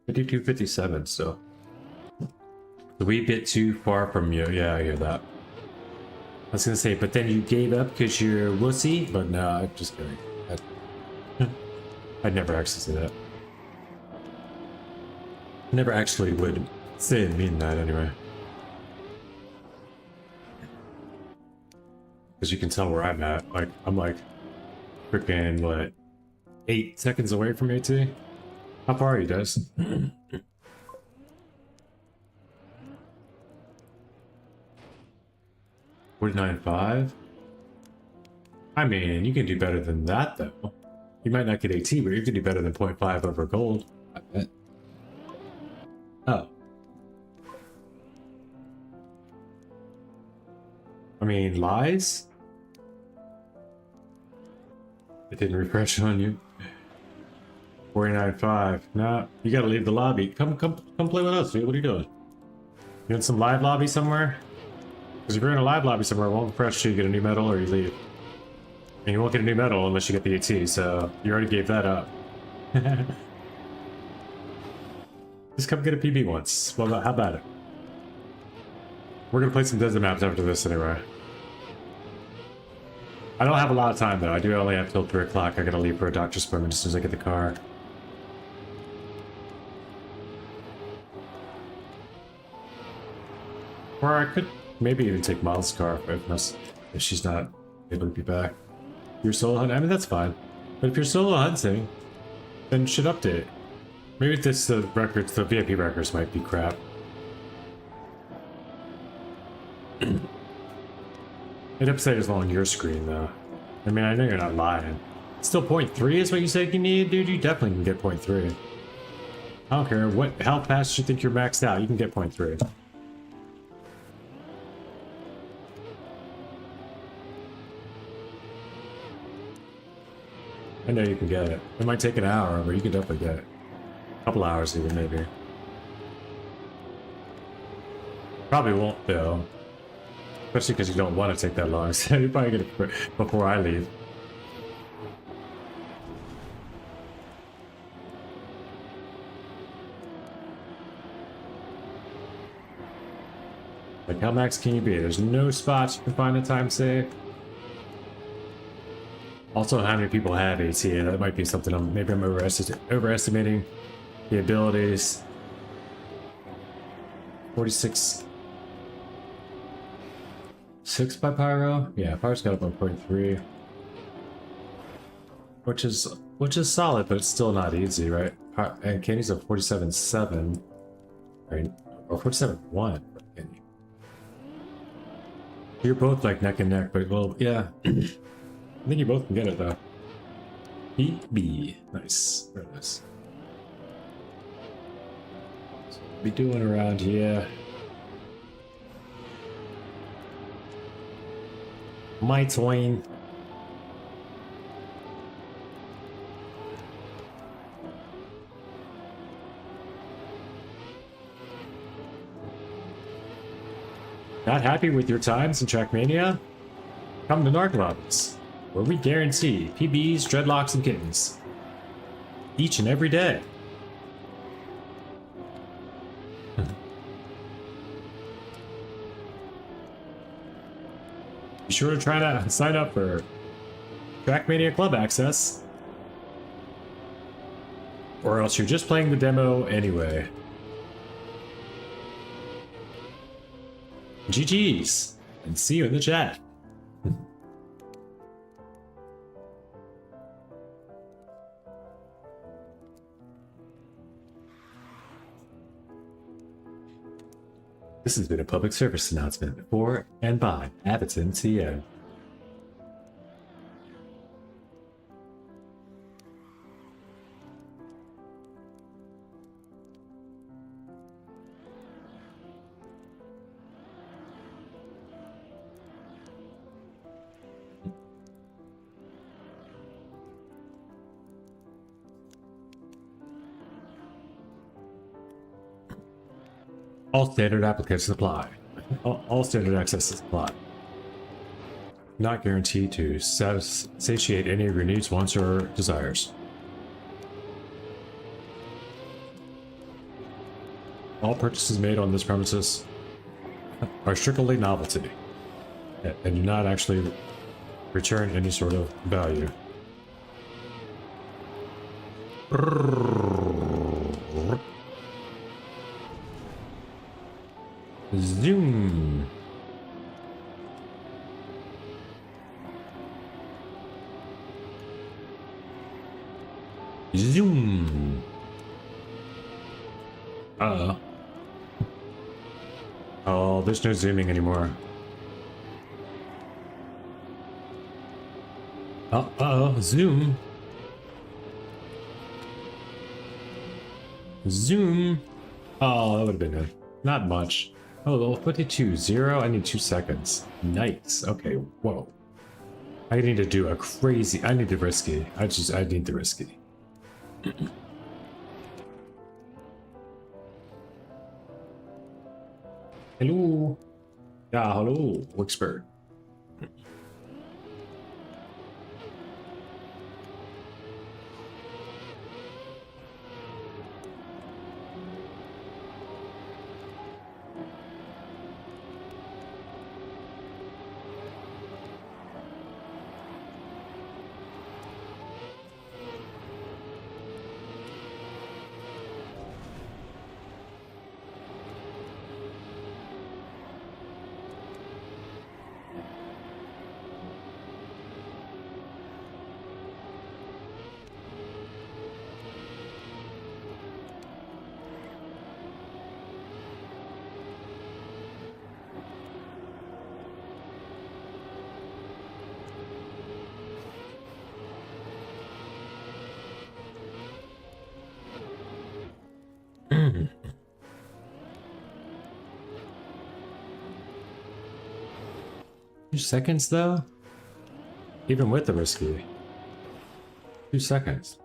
$52, 57, so a wee bit too far from you. Yeah, I hear that. I was gonna say, but then you gave up because you're a wussy, but no, I'm just kidding. I'd never actually say that. Never actually would say and mean that anyway. Because you can tell where I'm at. Like, I'm like freaking, what, 8 seconds away from AT? How far are you guys? 49.5? I mean, you can do better than that, though. You might not get AT, but you can do better than 0.5 over gold. I bet. Oh. I mean, lies? It didn't refresh on you. 49.5. Nah, you gotta leave the lobby. Come play with us, dude. What are you doing? You in some live lobby somewhere? Because if you're in a live lobby somewhere, it won't refresh till you get a new medal or you leave. And you won't get a new medal unless you get the AT, so you already gave that up. Just come get a PB once. Well, how about it? We're gonna play some desert maps after this anyway. I don't have a lot of time though. I do only have till 3 o'clock. I gotta leave for a doctor's appointment as soon as I get the car. Or I could maybe even take Miles' car if she's not able to be back. You're solo hunting? I mean, that's fine. But if you're solo hunting, then you should update. Maybe this records, the VIP records might be crap. It updated on your screen though. I mean, I know you're not lying. Still 0.3 is what you said you need, dude. You definitely can get 0.3. I don't care how fast you think you're maxed out. You can get 0.3. I know you can get it. It might take an hour, but you can definitely get it. A couple hours even, maybe. Probably won't though. Especially because you don't want to take that long. So you probably get it before I leave. Like, how max can you be? There's no spots you can find a time save. Also, how many people have AT? That might be something maybe I'm overestimating the abilities. 46. 6 by Pyro? Yeah, Pyro's got up 1.3. Which is solid, but it's still not easy, right? And Candy's at 47.7. Right? Or 47.1. You're both like neck and neck, but well, yeah. I think you both can get it though. B. Nice. Very nice. So what we doing around here? My twin. Not happy with your times in Trackmania? Come to Narc Lobbies, where we guarantee PBs, dreadlocks, and kittens. Each and every day. Be sure to try to sign up for Trackmania Club access. Or else you're just playing the demo anyway. GG's, and see you in the chat. This has been a public service announcement for and by Abbottson TM. All standard applications apply. All standard access apply. Not guaranteed to satiate any of your needs, wants, or desires. All purchases made on this premises are strictly novelty and do not actually return any sort of value. Zoom. Zoom. Oh, there's no zooming anymore. Zoom. Zoom. Oh, that would have been good. Not much. Oh, level 52, 0. I need 2 seconds. Nice. Okay, whoa. I need to do a crazy. I need the risky. I need the risky. Hello. Yeah, hello, Wixpert. Seconds though? Even with the risky. 2 seconds.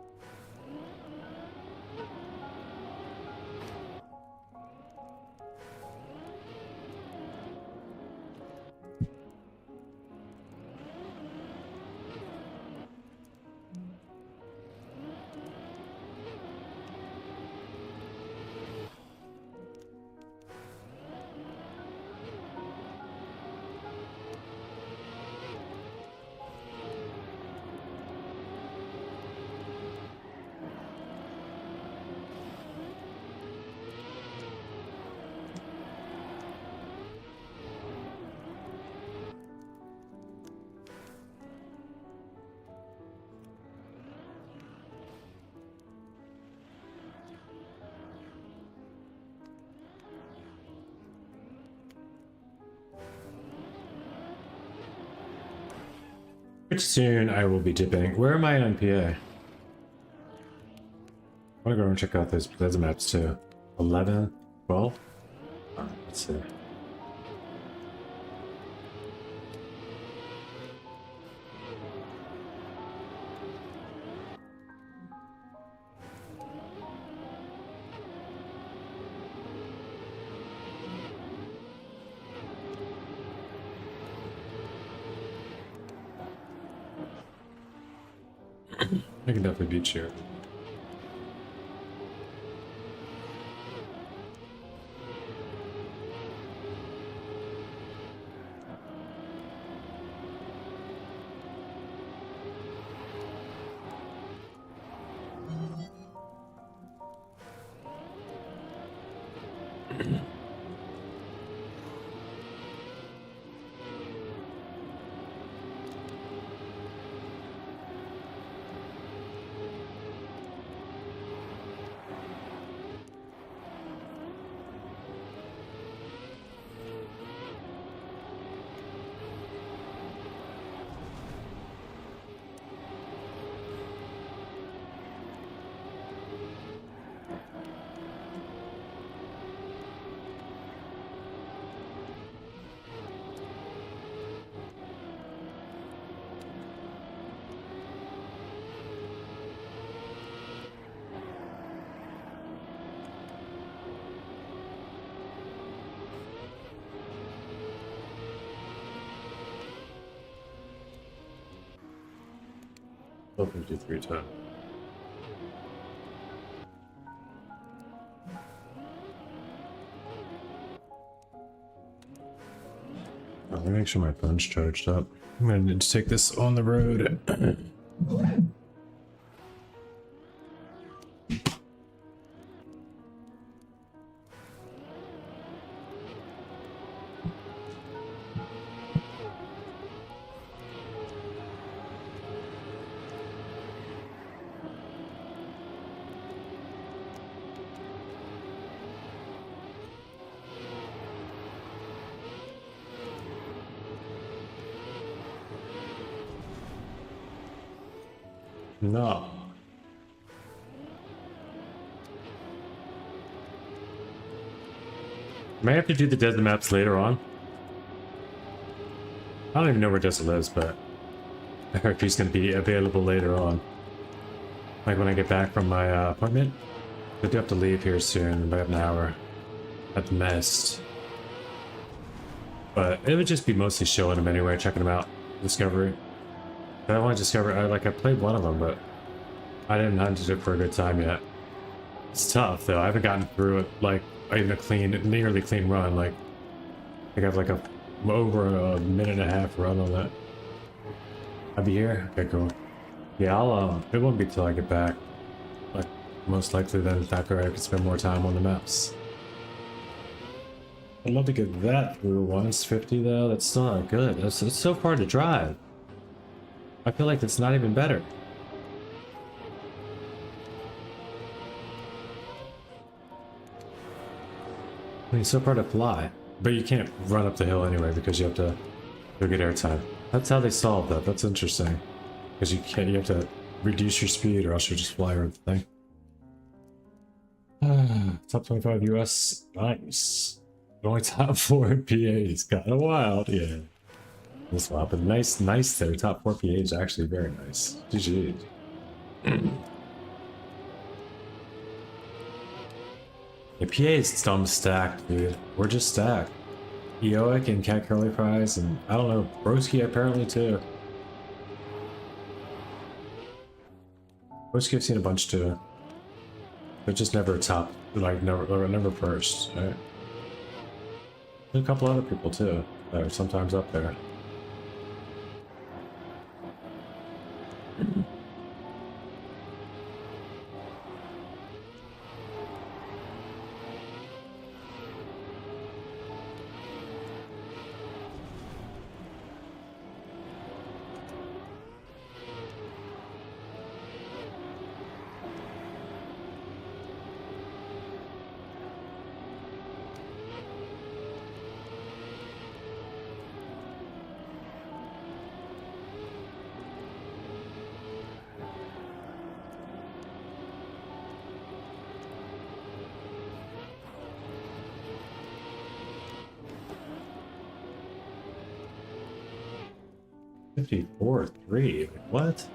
Pretty soon I will be dipping. Where am I on PA? I want to go and check out those maps too. 11, 12? Let's see. I can definitely beat you. Still 53 ton. Let me make sure my phone's charged up. I'm gonna need to take this on the road. No. May have to do the desert maps later on. I don't even know where Desert lives, but I heard he's going to be available later on. Like when I get back from my appointment. I do have to leave here soon, about an hour at the most. But it would just be mostly showing them anyway, checking them out. Discovery. I want to discover, I played one of them, but I didn't hunt it for a good time yet. It's tough though, I haven't gotten through it like even a clean, nearly clean run. Like I think I have like over a minute and a half run on that. I'll be here? Okay, cool. Yeah, it won't be till I get back. Like most likely then after I can spend more time on the maps. I'd love to get that through once. 50 though, that's still not good. It's so far to drive. I feel like it's not even better. I mean, so far to fly. But you can't run up the hill anyway because you have to go get airtime. That's how they solved that. That's interesting. Because you have to reduce your speed or else you'll just fly over the thing. Top 25 US. Nice. Only top 4 PAs. Kinda wild, yeah. This wild, but nice there. Top 4 PAs actually very nice. GG. The PA is dumb stacked, dude. We're just stacked. Eoic and Cat Curly Fries, and I don't know, Broski apparently too. Broski I've seen a bunch too. But just never top, like never first, right? There's a couple other people too that are sometimes up there. 54-3. What?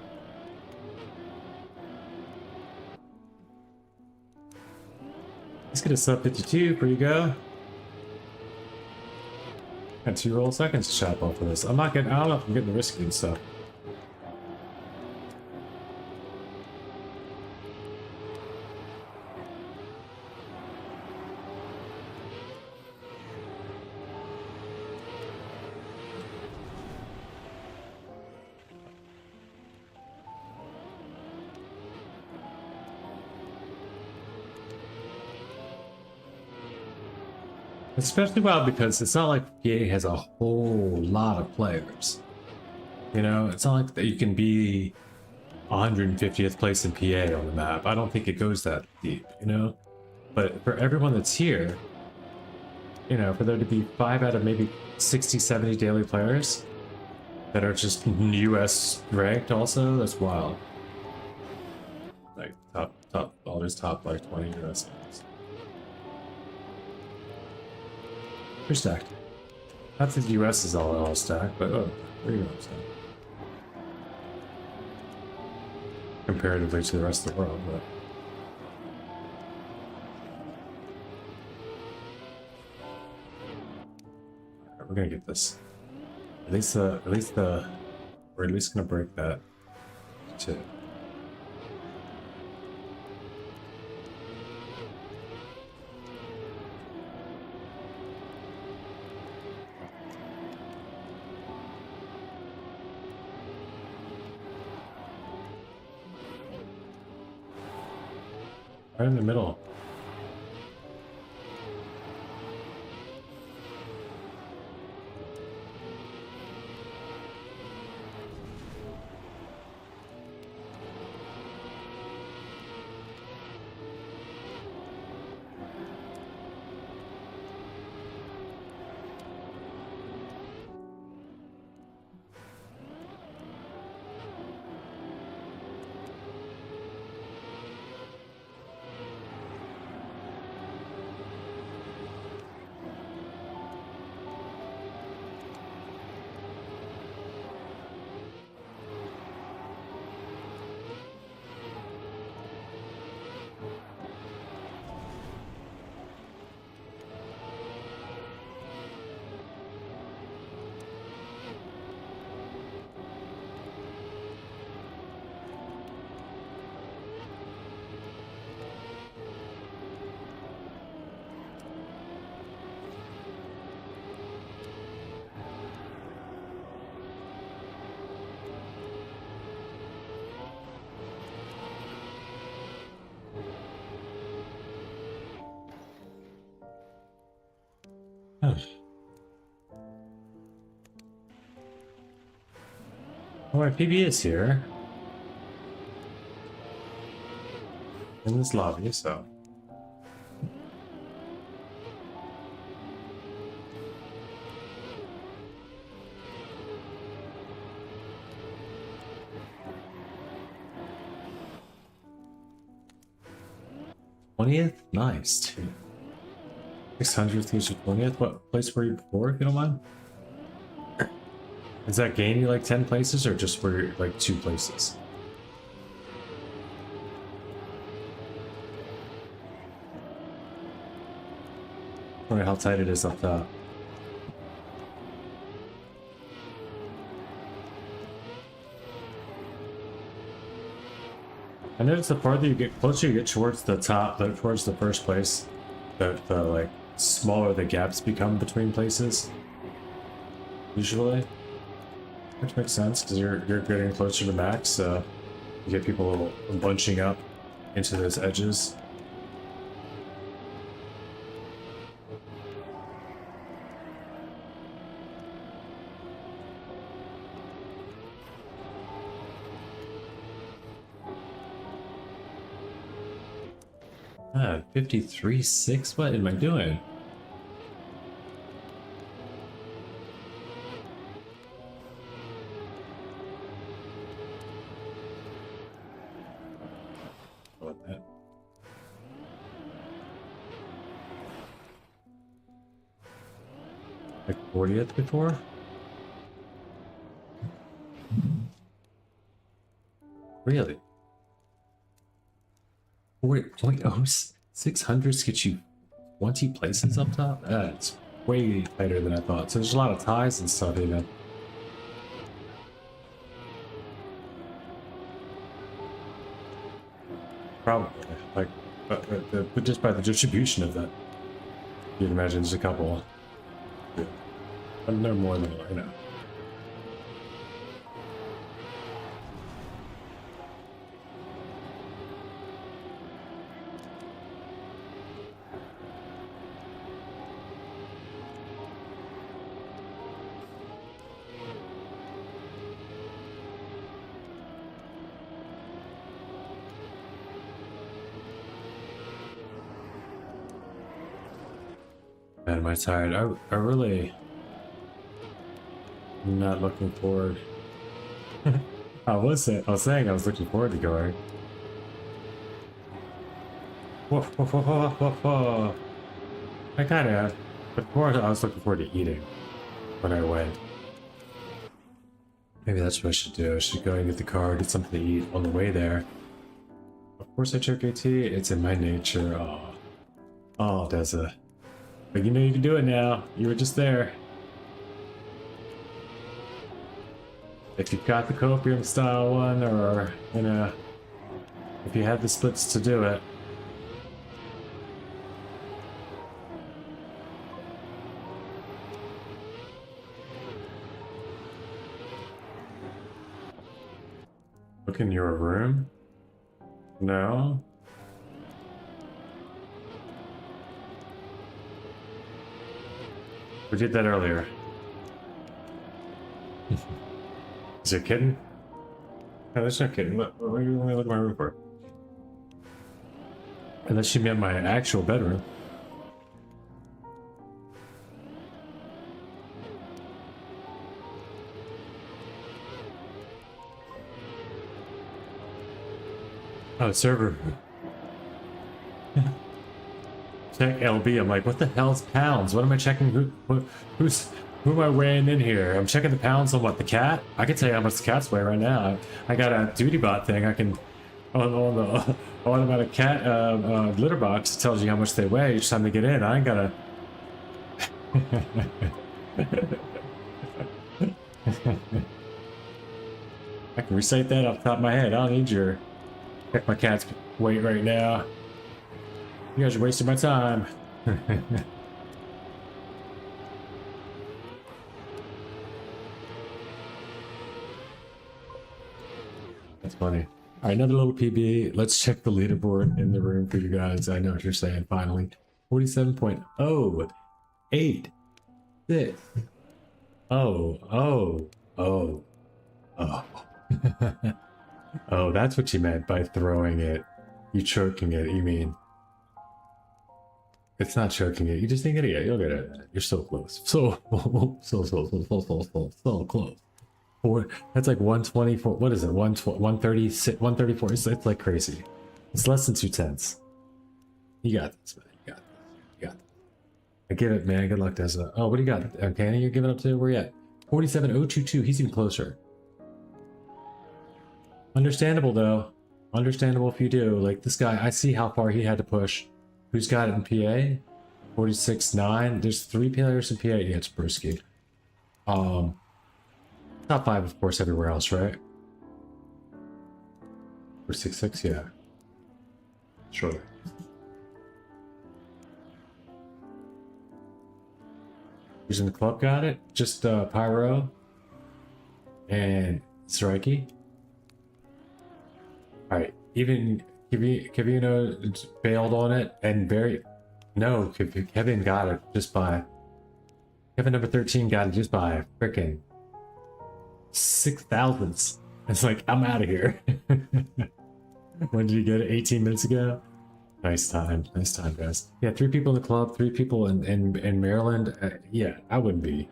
Let's get a sub 52. Here you go. Got 2 roll seconds to chop off of this. I don't know if I'm getting risky and stuff. Especially wild because it's not like PA has a whole lot of players. You know, it's not like that you can be 150th place in PA on the map. I don't think it goes that deep, you know? But for everyone that's here, you know, for there to be 5 out of maybe 60, 70 daily players that are just US ranked also, that's wild. Like always top like 20 US. You're stacked. Not that the US is all stacked, but oh, there you go. Comparatively to the rest of the world, but right, we're gonna get this. We're at least gonna break that too. Right in the middle. Oh, my PB is here. In this lobby, so. '20th? Nice. 600th use of 20th? What place were you before, if you don't mind? Does that gain you like 10 places or just for like 2 places? I wonder how tight it is up top. I noticed the farther you get closer you get towards the top, towards the first place, the like smaller the gaps become between places. Usually. Which makes sense because you're getting closer to max, so you get people bunching up into those edges. Ah, 53.6? What am I doing? What that? Like 40th before? Really? 600s get you 20 places up top? That's way tighter than I thought. So there's a lot of ties and stuff even. Probably. Like, but just by the distribution of that, you'd imagine there's a couple. Yeah. But no more than I know. Man, am I tired? I really am not looking forward. I was saying I was looking forward to going. Woof, woof, woof, woof, woof, woof. I kinda, before I was looking forward to eating when I went. Maybe that's what I should do. I should go and get the car, get something to eat on the way there. Of course I took AT, it's in my nature. Oh, oh, Deza. But you know you can do it now. You were just there. if you've got the copium style one, or you know, if you have the splits to do it. Look in your room? No? We did that earlier. Is there a kitten? No, there's no kitten. What are you look at my room for? Unless she meant my actual bedroom. Oh, server. Check LB. I'm like, what the hell's pounds? What am I checking? Who am I weighing in here? I'm checking the pounds on what, the cat? I can tell you how much the cats weigh right now. I got a duty bot thing. I can on the automatic cat litter box. It tells you how much they weigh each time they get in. I ain't gotta. I can recite that off the top of my head. I don't need your check my cat's weight right now. You guys are wasting my time. That's funny. All right, another little PB. Let's check the leaderboard in the room for you guys. I know what you're saying, finally. 47.086. Oh. Oh, that's what you meant by throwing it. You choking it, you mean. It's not choking it. You just ain't gonna get it. You'll get it. You're so close. So close. That's like 124. What is it? 130, 134. It's like crazy. It's less than 2/10. You got this, man. You got this. You got this. I give it, man. Good luck, Desna. Oh, what do you got? Okay, you're giving up to where you at? 47.022. He's even closer. Understandable, though. Understandable if you do. Like this guy, I see how far he had to push. Who's got it in PA? 46.9. There's 3 players in PA. Yeah, it's Brewski. Top 5, of course, everywhere else, right? 466, yeah. Sure. Who's in the club got it? Just Pyro and Strikey. Alright, even Kivino bailed on it, and Barry. No, Kevin got it just by. Kevin number 13 got it just by frickin' 6,000ths. It's like, I'm out of here. When did you get it? 18 minutes ago? Nice time, guys. Yeah, 3 people in the club, 3 people in Maryland. Yeah, I wouldn't be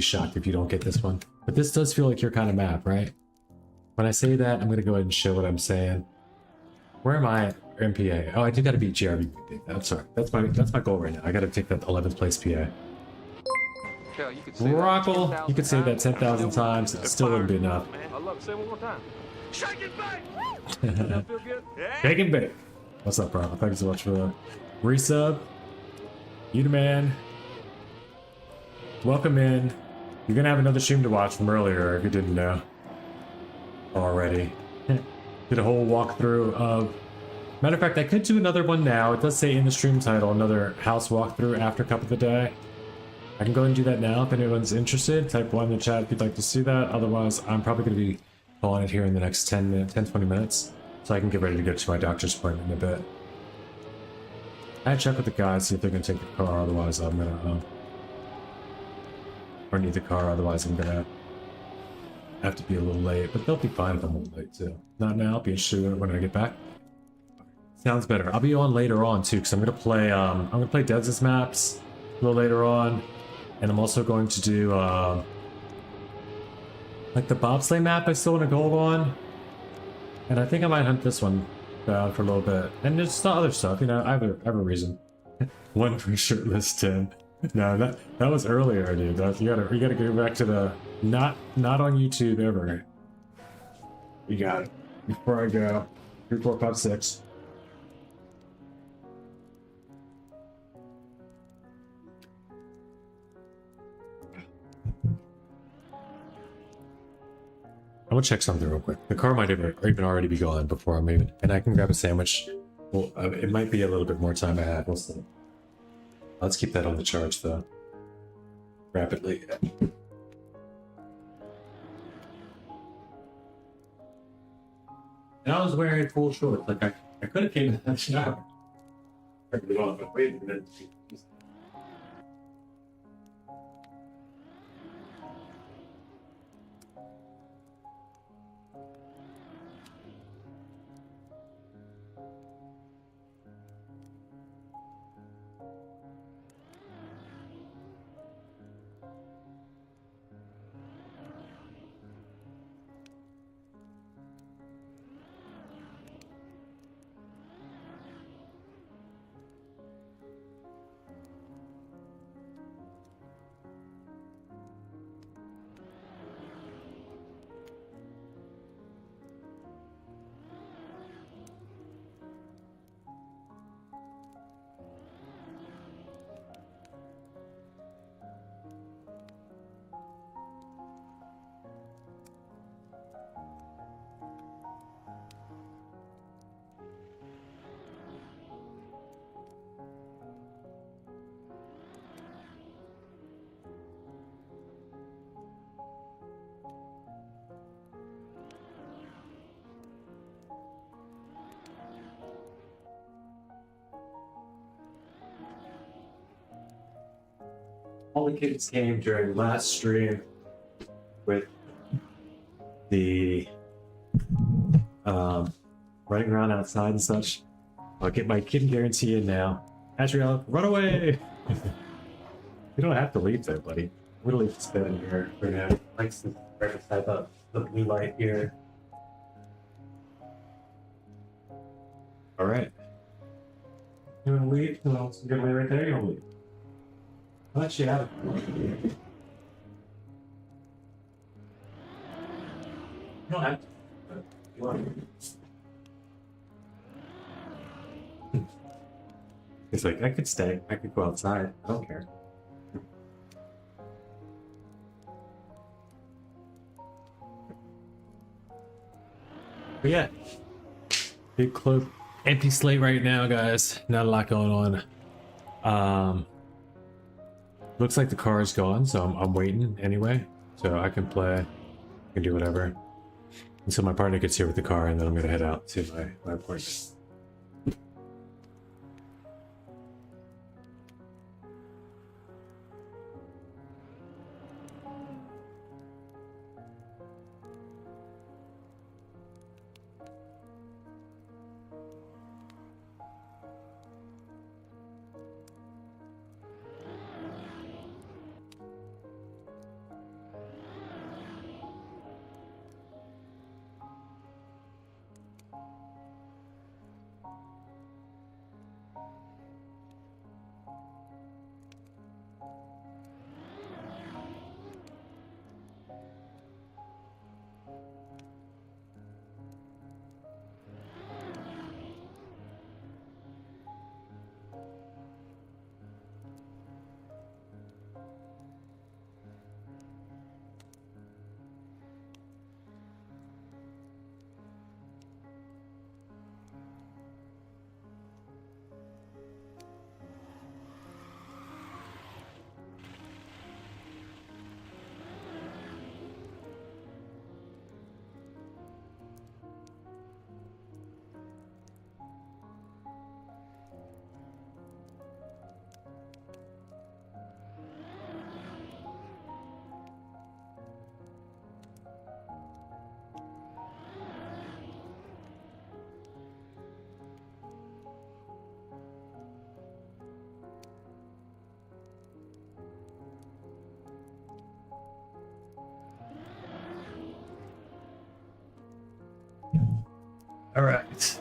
shocked if you don't get this one. But this does feel like your kind of map, right? When I say that, I'm gonna go ahead and show what I'm saying. Where am I? MPA. Oh, I do gotta beat GRB. I'm sorry. That's my goal right now. I gotta take that 11th place PA. Rockle, you could say that 10,000 times. It still wouldn't be enough. I love it. Say it one more time. Shake it back. That feel good? Shake it back. What's up, bro? Thank you so much for the resub. You the man. Welcome in. You're gonna have another stream to watch from earlier if you didn't know already. Did a whole walkthrough of. Matter of fact, I could do another one now. It does say in the stream title, another house walkthrough after Cup of the Day. I can go and do that now if anyone's interested. Type 1 in the chat if you'd like to see that. Otherwise, I'm probably going to be calling it here in the next 10, 20 minutes. So I can get ready to go to my doctor's appointment in a bit. I check with the guys, see if they're going to take the car. Otherwise, I'm going to... or need the car. Otherwise, I'm going to have to be a little late. But they'll be fine if I'm a little late, too. Not now. I'll be interested when I get back. Sounds better. I'll be on later on, too, because I'm going to play... I'm going to play Devs' maps a little later on. And I'm also going to do, like the bobsleigh map I still want to go on. And I think I might hunt this one down for a little bit. And there's some other stuff, you know, I have a reason. One for shirtless Tim. No, that was earlier, dude. You gotta go back to the, not on YouTube ever. You got it. Before I go, 3, 4, 5, 6. I'm gonna check something real quick. The car might even already be gone before I'm even, and I can grab a sandwich. Well, it might be a little bit more time I have. We'll see. Let's keep that on the charge though. Rapidly. And I was wearing full shorts. Like I could have came in that shower. But wait a minute. All the kids came during last stream with the running around outside and such. I'll get my kid guarantee in now. Asriel, run away! You don't have to leave there, buddy. Literally just been in here for now. Likes to right beside the blue light here. Alright. You wanna leave? No, it's a good way right there, you wanna leave. I'll let you have it. You don't have to. But you want to. It's like, I could stay. I could go outside. I don't care. But yeah. Big cloak. Empty slate right now, guys. Not a lot going on. Looks like the car is gone, so I'm waiting anyway. So I can play, I can do whatever. Until my partner gets here with the car, and then I'm gonna head out to my appointment. All right.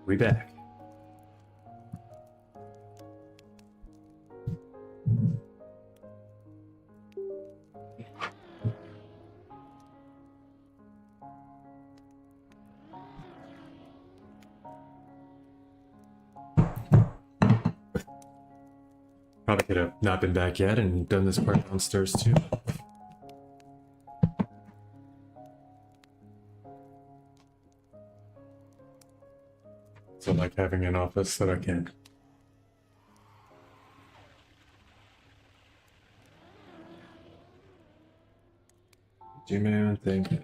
We back. Probably could have not been back yet and done this part downstairs too. So like having an office that I can. G-Man, thank you.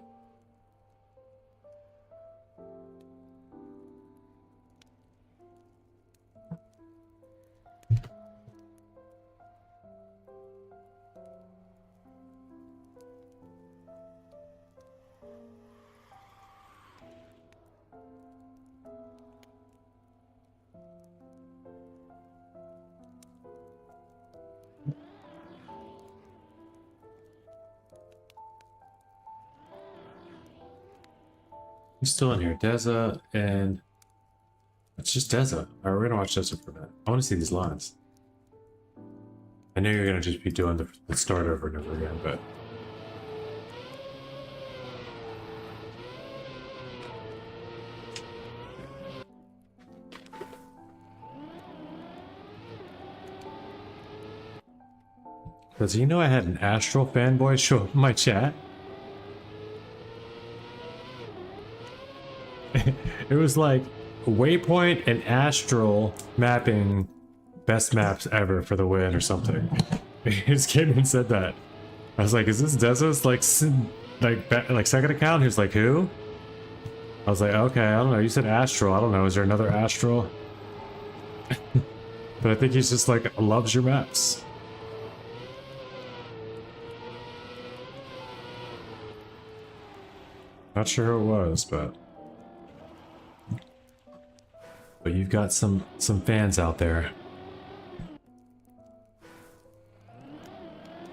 Who's still in here? Deza and it's just Deza. Alright, we're gonna watch Deza for a minute. I want to see these lines. I know you're gonna just be doing the start over and over again, but because you know I had an Astral fanboy show up in my chat. It was like Waypoint and Astral mapping best maps ever for the win or something. He just came and said that. I was like, is this Deza's like second account? He was like, who? I was like, okay, I don't know. You said Astral. I don't know. Is there another Astral? But I think he's just like loves your maps. Not sure who it was, but you've got some fans out there.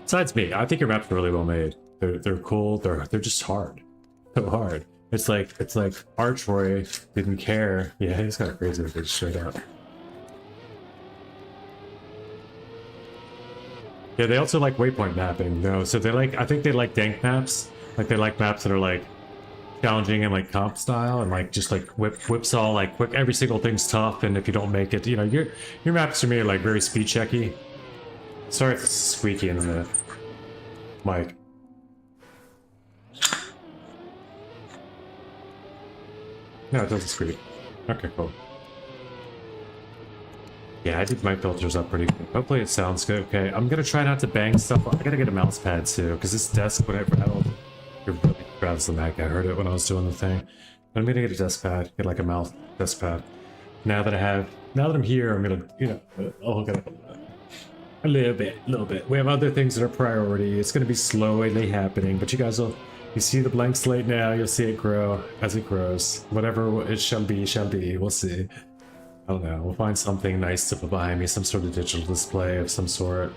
Besides me, I think your maps are really well made. They're cool. They're just hard. So hard. It's like Archroy didn't care. Yeah, he's got crazy with it straight up. Yeah, they also like waypoint mapping, though. So they like, I think they like dank maps. Like they like maps that are like challenging and like comp style, and like just like whips all like quick. Every single thing's tough, and if you don't make it, you know, your maps to me are like very speed checky. Sorry if it's squeaky in the mic. No, it doesn't squeak. Okay, cool. Yeah, I did my filters up pretty quick. Hopefully it sounds good. Okay, I'm gonna try not to bang stuff. I gotta get a mouse pad too, because this desk, whatever, I don't. It really grabs the Mac. I heard it when I was doing the thing. But I'm gonna get a desk pad, get like a mouse desk pad. Now that I'm here, I'm gonna, you know, I'll hook it up a little bit. We have other things that are priority. It's gonna be slowly happening, but you guys will, you see the blank slate now, you'll see it grow as it grows. Whatever it shall be, we'll see. I don't know, we'll find something nice to put behind me, some sort of digital display of some sort.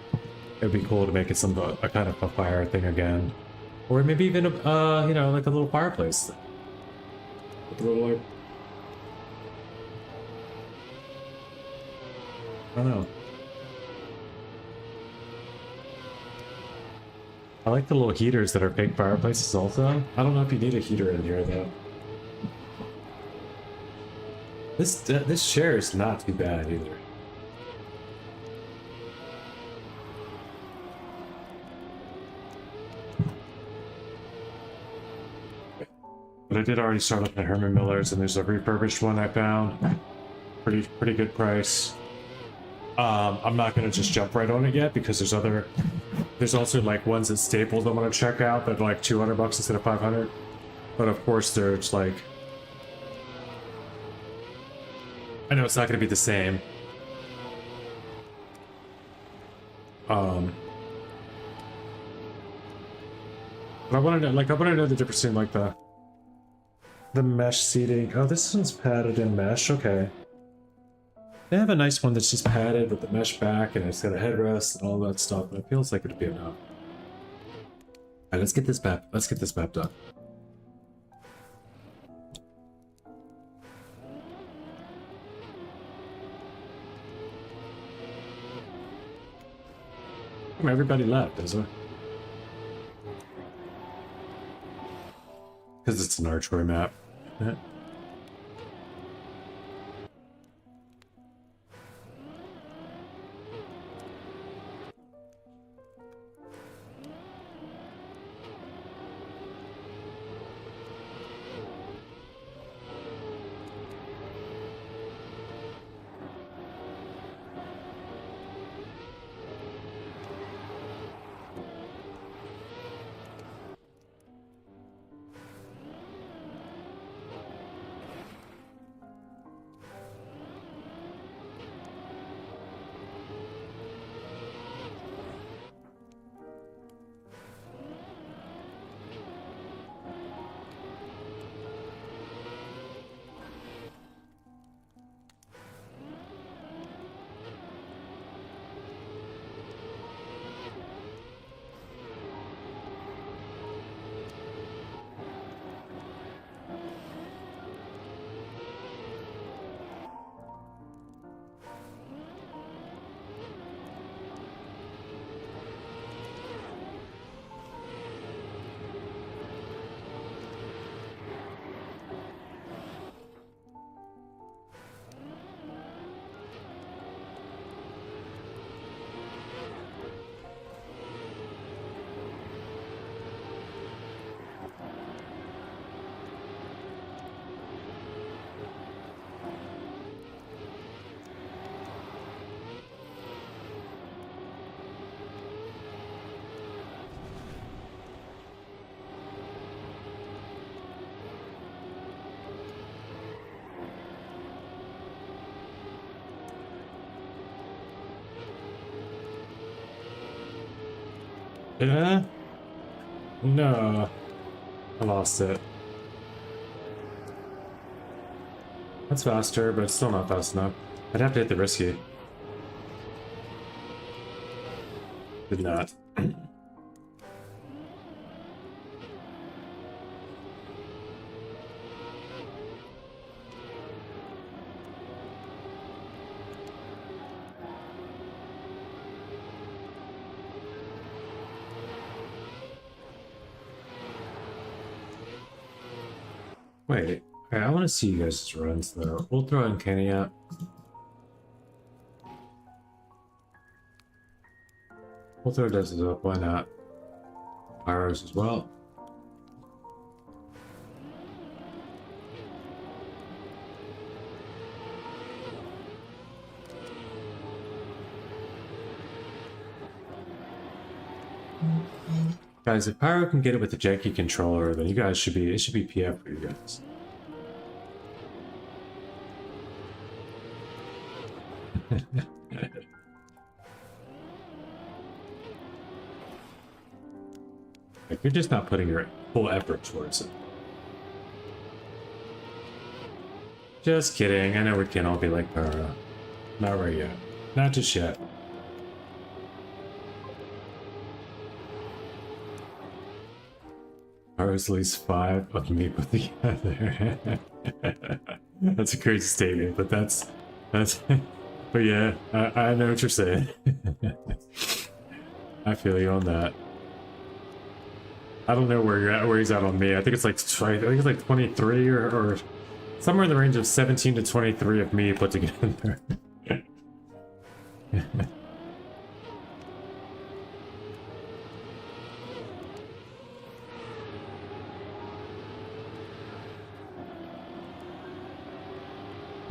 It'd be cool to make it a kind of a fire thing again. Or maybe even a, you know, like a little fireplace. With a little, like, I don't know. I like the little heaters that are fake fireplaces also. I don't know if you need a heater in here though. This chair is not too bad either. But I did already start up at Herman Miller's, and there's a refurbished one I found. Pretty good price. I'm not gonna just jump right on it yet because there's also like ones that Staples I want to check out that are like $200 instead of 500. But of course there's like, I know it's not gonna be the same. But I want to know the difference between like the mesh seating. Oh, this one's padded in mesh. Okay. They have a nice one that's just padded with the mesh back, and it's got a headrest and all that stuff, but it feels like it'd be enough. Alright, let's get this map. Let's get this map done. Everybody left, is it? Because it's an archway map. Yeah. No. I lost it. That's faster, but it's still not fast enough. I'd have to hit the risky. Did not. Wait, okay, I want to see you guys' runs though. We'll throw in Kenny out. We'll throw Desert up, why not? Pyros as well. Guys, if Pyro can get it with the janky controller, then you guys should be, it should be PF for you guys. Like, you're just not putting your full effort towards it. Just kidding, I know we can't all be like Pyro. Not right yet. Not just yet. Pyro's at least 5 of me put together. That's a crazy statement, but that's but yeah, I know what you're saying. I feel you on that. I don't know where you're at, where he's at on me. I think it's like 23 or somewhere in the range of 17 to 23 of me put together.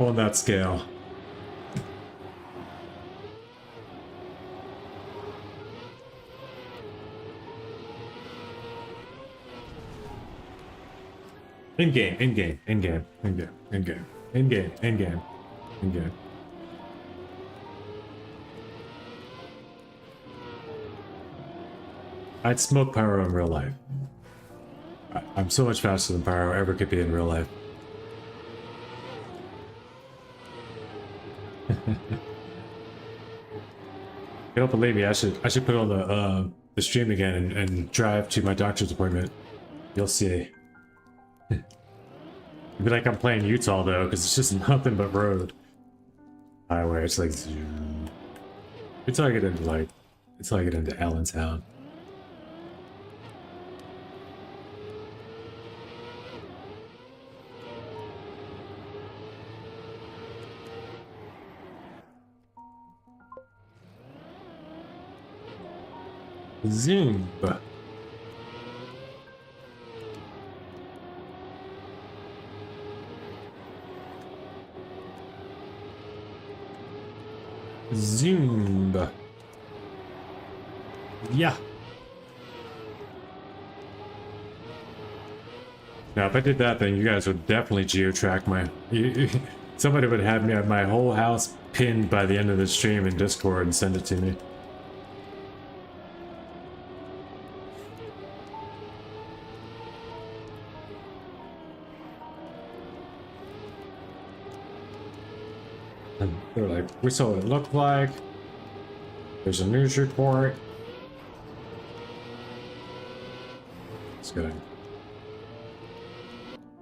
On that scale. In game, in game, in game, in game, in game, in game, in game, in game. I'd smoke Pyro in real life. I'm so much faster than Pyro ever could be in real life. You don't believe me? I should put on the stream again and drive to my doctor's appointment. You'll see. It'd be like I'm playing Utah though, because it's just nothing but road. Highway, it's like zoom. It's like it into like, it's like it into Allentown. Zoom. Zoom. Yeah. Now, if I did that, then you guys would definitely geotrack my. Somebody would have me have my whole house pinned by the end of the stream in Discord and send it to me. And they're like, we saw what it looked like. There's a news report. It's good.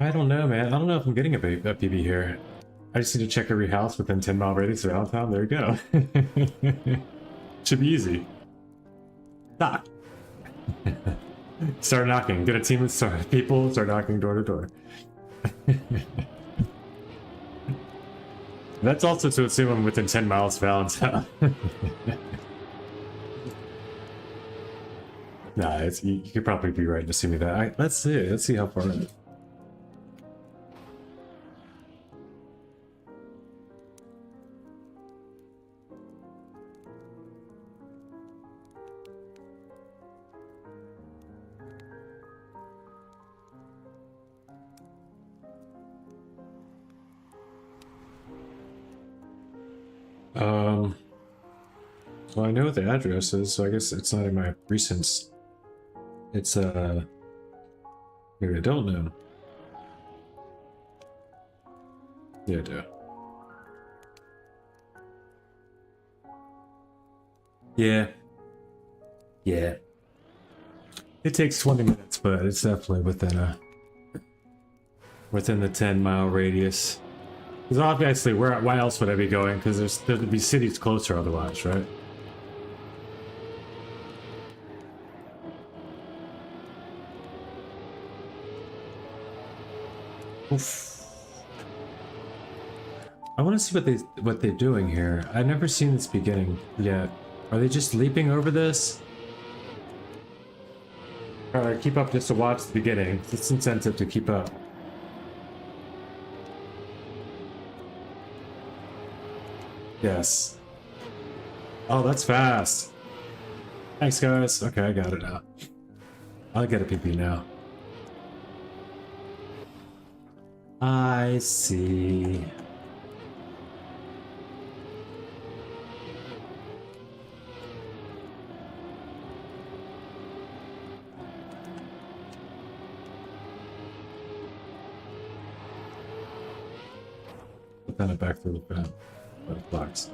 I don't know, man. I don't know if I'm getting a PB here. I just need to check every house within 10-mile radius of Allentown. There you go. Should be easy. Knock. Start knocking. Get a team of people. Start knocking door to door. That's also to assume I'm within 10 miles of Allentown. Nah, you could probably be right to see me that. Let's see. Let's see how far it is. Well, I know what the address is, so I guess it's not in my recent It's maybe I don't know. Yeah, I do. Yeah. Yeah. It takes 20 minutes, but it's definitely within the 10-mile radius. Because obviously, why else would I be going? Because there'd be cities closer otherwise, right? Oof. I want to see what they're doing here. I've never seen this beginning yet. Are they just leaping over this? Or keep up just to watch the beginning. It's incentive to keep up. Yes. Oh, that's fast. Thanks, guys. Okay, I got it now. I'll get a PP now. I see. Put that back through the fan. Let it flex.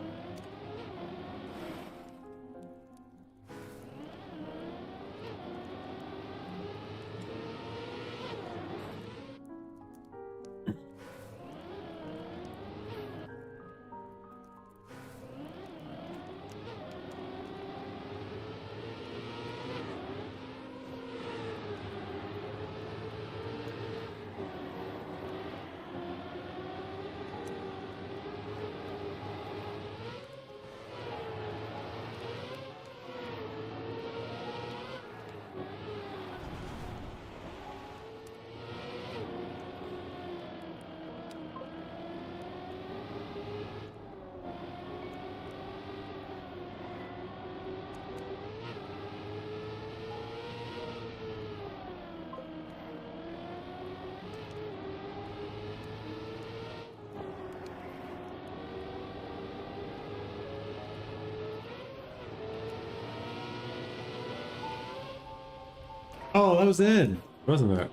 Oh, that was in, wasn't it?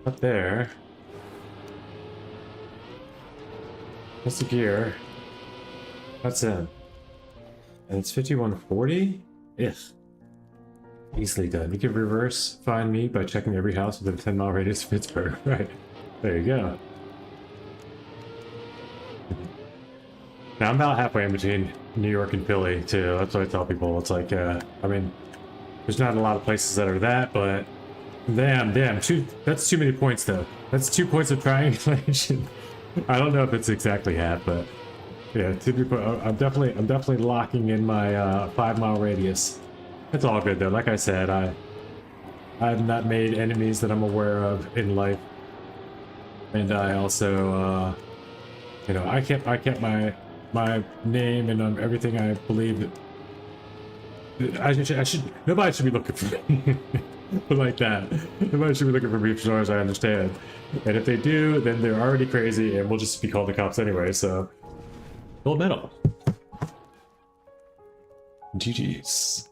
Up there. What's the gear? That's in. And it's 5140? Ugh. Easily done. You can reverse find me by checking every house within a 10-mile radius of Pittsburgh. Right. There you go. Now I'm about halfway in between New York and Philly too. That's what I tell people. It's like, I mean, there's not a lot of places that are that, but damn, that's too many points though. That's 2 points of triangulation. I don't know if it's exactly half, but yeah, I'm definitely locking in my 5-mile radius. It's all good though. Like I said, I have not made enemies that I'm aware of in life, and I also, you know, I kept my name and everything I believe. I should. Nobody should be looking for me. But like that. Nobody should be looking for me as far as I understand. And if they do, then they're already crazy, and we'll just be called the cops anyway. So, gold medal. GG's.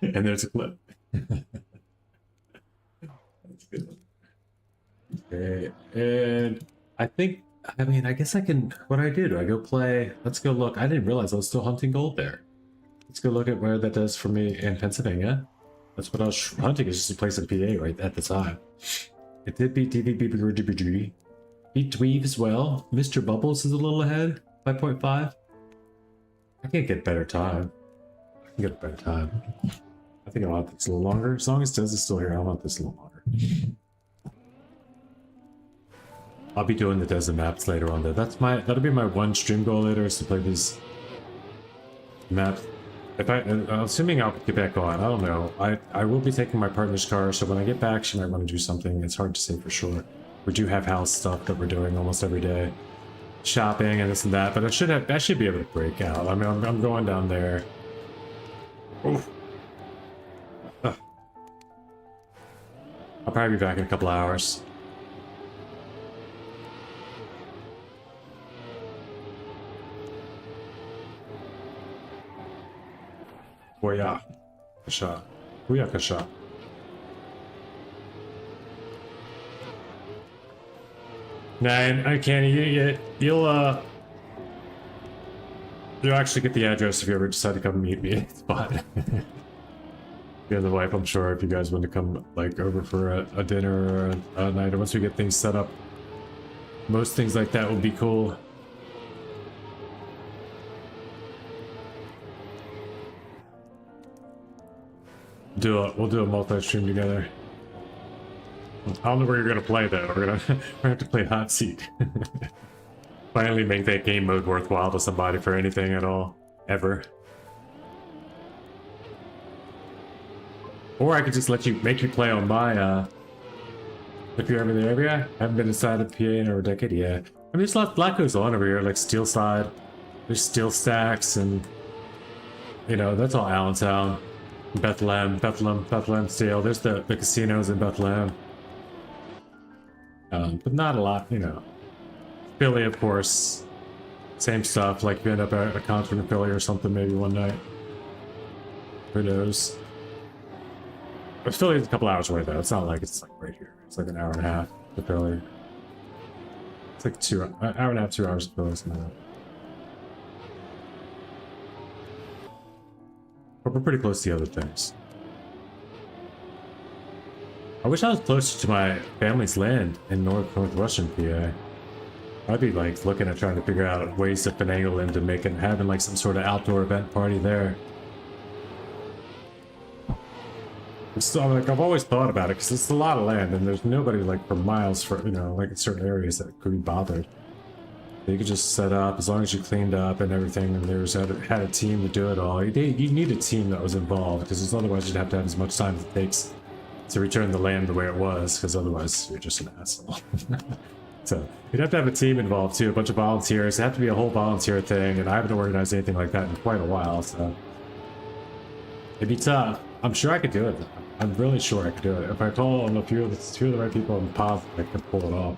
And there's a clip. That's a good one. Okay, and I mean, I guess I can, what do I go play, let's go look, I didn't realize I was still hunting gold there. Let's go look at where that does for me in Pennsylvania. That's what I was hunting, is just a place in PA right at the time. It did beat DVB, beat Dweeb as well. Mr. Bubbles is a little ahead, 5.5. I can't get better time. I can get better time. I think I want this a little longer. As long as Tez is still here, I want this a little longer. I'll be doing the desert maps later on though. That'll be my one stream goal later, is to play these maps. I'm assuming I'll get back on. I don't know. I will be taking my partner's car, so when I get back, she might want to do something. It's hard to say for sure. We do have house stuff that we're doing almost every day, shopping and this and that. But I should be able to break out. I mean, I'm going down there. Oof. I'll probably be back in a couple hours. Booyah. Kasha. Booyah Kasha. Nah, I can't. You'll actually get the address if you ever decide to come meet me at the spot. You and the wife, I'm sure, if you guys want to come like over for a dinner or a night, or once we get things set up, most things like that would be cool. We'll do a multi-stream together. I don't know where you're gonna play though. We're gonna have to play hot seat. Finally make that game mode worthwhile to somebody for anything at all, ever. Or I could just make you play on my if you're ever in the area. I haven't been inside of PA in over a decade. Yeah, I mean there's a lot goes on over here, like Steel Side. There's steel stacks, and you know that's all Allentown, Bethlehem Steel. There's the casinos in Bethlehem. But not a lot, you know. Philly, of course, same stuff. Like you end up at a concert in Philly or something, maybe one night. Who knows? But Philly's a couple hours away though. It's not like it's like right here. It's like an hour and a half to Philly. It's like an hour and a half, 2 hours to Philly. Something like that. But we're pretty close to the other things. I wish I was closer to my family's land in northwestern PA. I'd be like looking at trying to figure out ways to finagle into having like some sort of outdoor event party there. So like I've always thought about it because it's a lot of land and there's nobody like for miles for like in certain areas that could be bothered. You could just set up as long as you cleaned up and everything, and had a team to do it all. You need a team that was involved because otherwise you'd have to have as much time as it takes to return the land the way it was, because otherwise you're just an asshole. So you'd have to have a team involved too, a bunch of volunteers. It'd have to be a whole volunteer thing, and I haven't organized anything like that in quite a while, so it'd be tough. I'm sure I could do it. I'm really sure I could do it if I call on a few of the right people in POV. I could pull it off.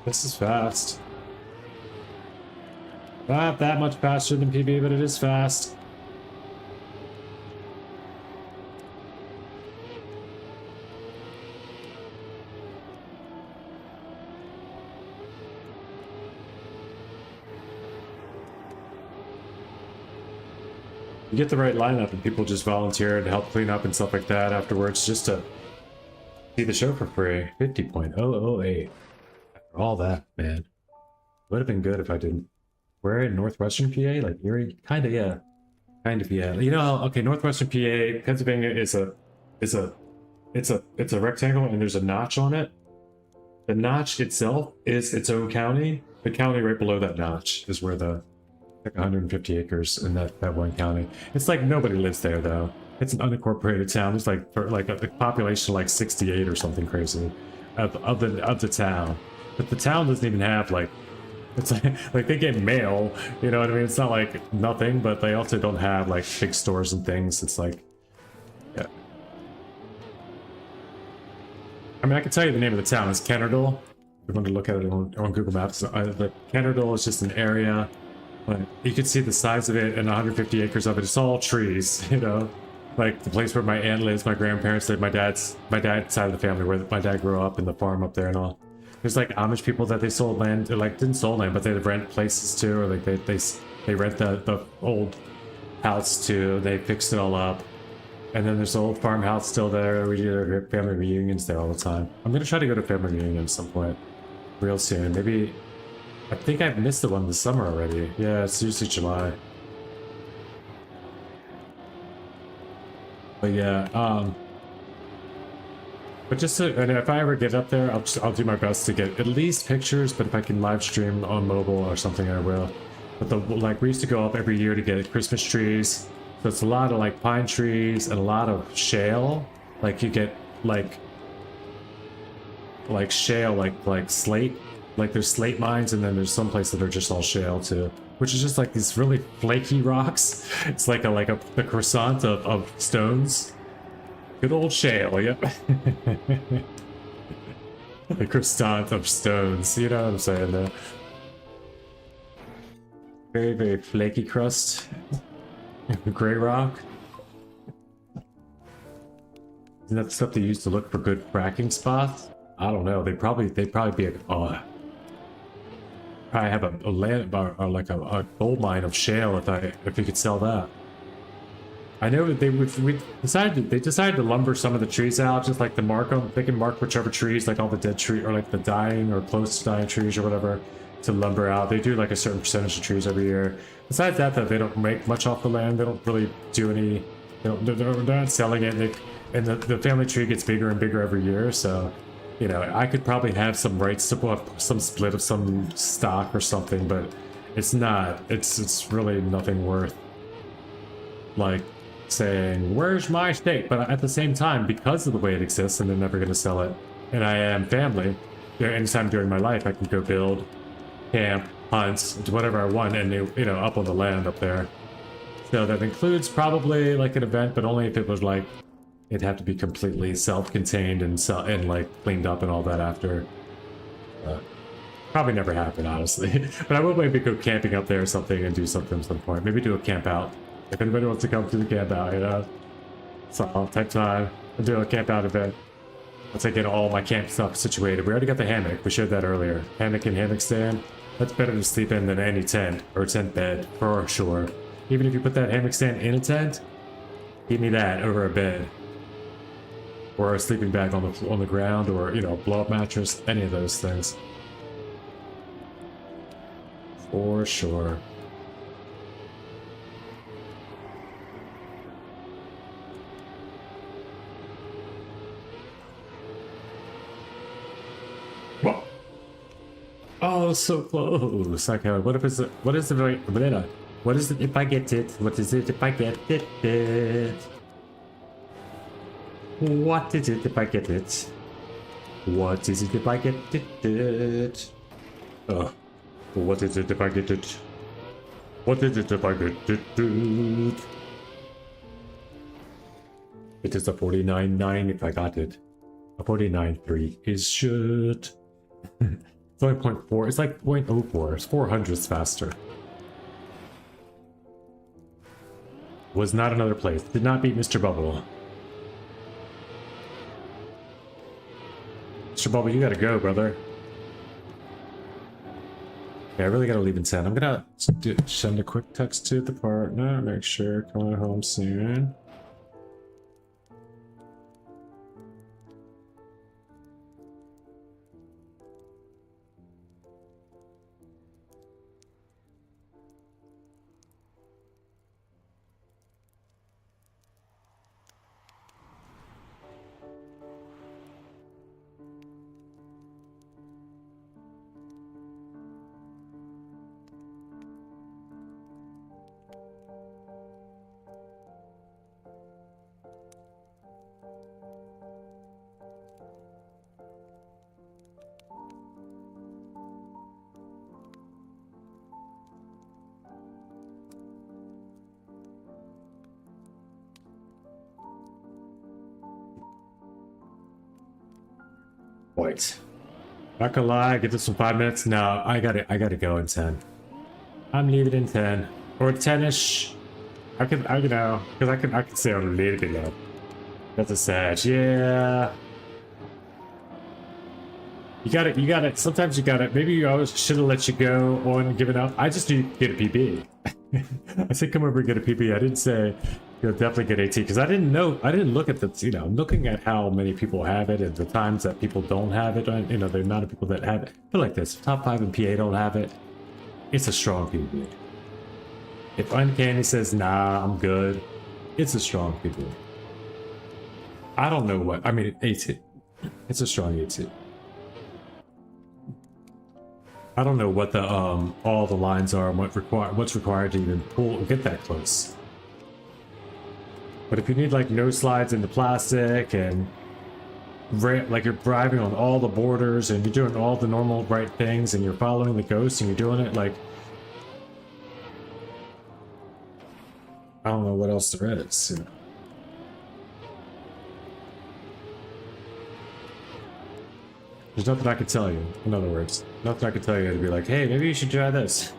This is fast. Not that much faster than PB, but it is fast. You get the right lineup and people just volunteer to help clean up and stuff like that afterwards just to see the show for free. 50.008. After all that, man. Would have been good if I didn't. We're in northwestern PA, like Erie, kind of, yeah. Kind of, yeah. You know, okay, northwestern PA, Pennsylvania is it's a rectangle and there's a notch on it. The notch itself is its own county. The county right below that notch is where the like 150 acres in that one county. It's like nobody lives there though. It's an unincorporated town. It's like a population of like 68 or something crazy of the town. But the town doesn't even have like, it's like they get mail, you know what I mean? It's not like nothing, but they also don't have like big stores and things. It's like, yeah. I mean, I can tell you the name of the town is Kennardall. If you want to look at it on Google Maps, the Kennardall is just an area. But you can see the size of it and 150 acres of it. It's all trees, you know, like the place where my aunt lives, my grandparents live, my dad's side of the family where my dad grew up in the farm up there and all. There's like Amish people that they sold land, like didn't sold land, but they rent places too, or like they rent the old house too. They fixed it all up, and then there's the old farmhouse still there. We do their family reunions there all the time. I'm gonna try to go to family reunion at some point, real soon. Maybe. I think I've missed the one this summer already. Yeah, it's usually July. But yeah, but just to, and if I ever get up there, I'll do my best to get at least pictures. But if I can live stream on mobile or something, I will. But like we used to go up every year to get Christmas trees. So it's a lot of like pine trees and a lot of shale. Like you get like shale, like slate. Like there's slate mines, and then there's some places that are just all shale too. which is just like these really flaky rocks. It's like the croissant of stones. Good old shale, yep. The croissant of stones, you know what I'm saying there. Very, very flaky crust. Gray rock. Isn't that the stuff they use to look for good fracking spots? I don't know. They'd probably be probably have a land or like a gold mine of shale if you could sell that. I know they decided to lumber some of the trees out, just like they can mark whichever trees, like all the dead tree or like the dying or close to dying trees or whatever, to lumber out. They do like a certain percentage of trees every year. Besides that, though, they don't make much off the land. They don't really do any. They're not selling it. And the family tree gets bigger and bigger every year. So, you know, I could probably have some rights to have some split of some stock or something, but it's not. It's really nothing worth like saying, where's my stake? But at the same time, because of the way it exists and they're never going to sell it, and I am family, anytime during my life I can go build, camp, hunt, do whatever I want, and you know, up on the land up there. So that includes probably like an event, but only if it was like, it'd have to be completely self-contained and like cleaned up and all that after. Probably never happen, honestly. But I will maybe go camping up there or something and do something at some point. Maybe do a camp out. If anybody wants to come to the camp out, you know. So I'll take time and do a camp out event. I'll take in all my camp stuff situated. We already got the hammock. We showed that earlier. Hammock and hammock stand. That's better to sleep in than any tent or tent bed for sure. Even if you put that hammock stand in a tent, give me that over a bed. Or a sleeping bag on the ground, or, you know, blow up mattress, any of those things. For sure. Whoa. Oh, so close. Okay, what if it's what is it if I get it? What is it if I get it? What is it if I get it? What is it if I get it? What is it if I get it? What is it if I get it? It is a 49.9 if I got it. A 49.3 is shit. It's only 0.4. It's like 0.04. It's 400s faster. Was not another place. Did not beat Mr. Bubble. Mr. Bubble, you gotta go, brother. Yeah, I really gotta leave in 10. I'm gonna send a quick text to the partner, make sure coming home soon. Wait. Not gonna lie, get this in 5 minutes. No, I gotta go in 10. I'm leaving in 10. Or 10-ish. I you know, because I can stay on a little bit low. That's a sad. Yeah. You gotta, sometimes you gotta, maybe you always should have let you go on giving up. I just need to get a PB. I said come over and get a PB. I didn't say you'll definitely get AT, because I didn't look at the, you know, looking at how many people have it and the times that people don't have it, you know, the amount of people that have it. But like this, top 5 in PA don't have it. It's a strong PB. If Uncanny says, nah, I'm good, it's a strong PB. I don't know what, I mean, AT. It's a strong AT. I don't know what the all the lines are and what's required to even get that close. But if you need like no slides into plastic and like you're driving on all the borders and you're doing all the normal right things and you're following the ghost and you're doing it like I don't know what else there is. You know? There's nothing I can tell you. In other words, nothing I can tell you to be like, hey, maybe you should try this.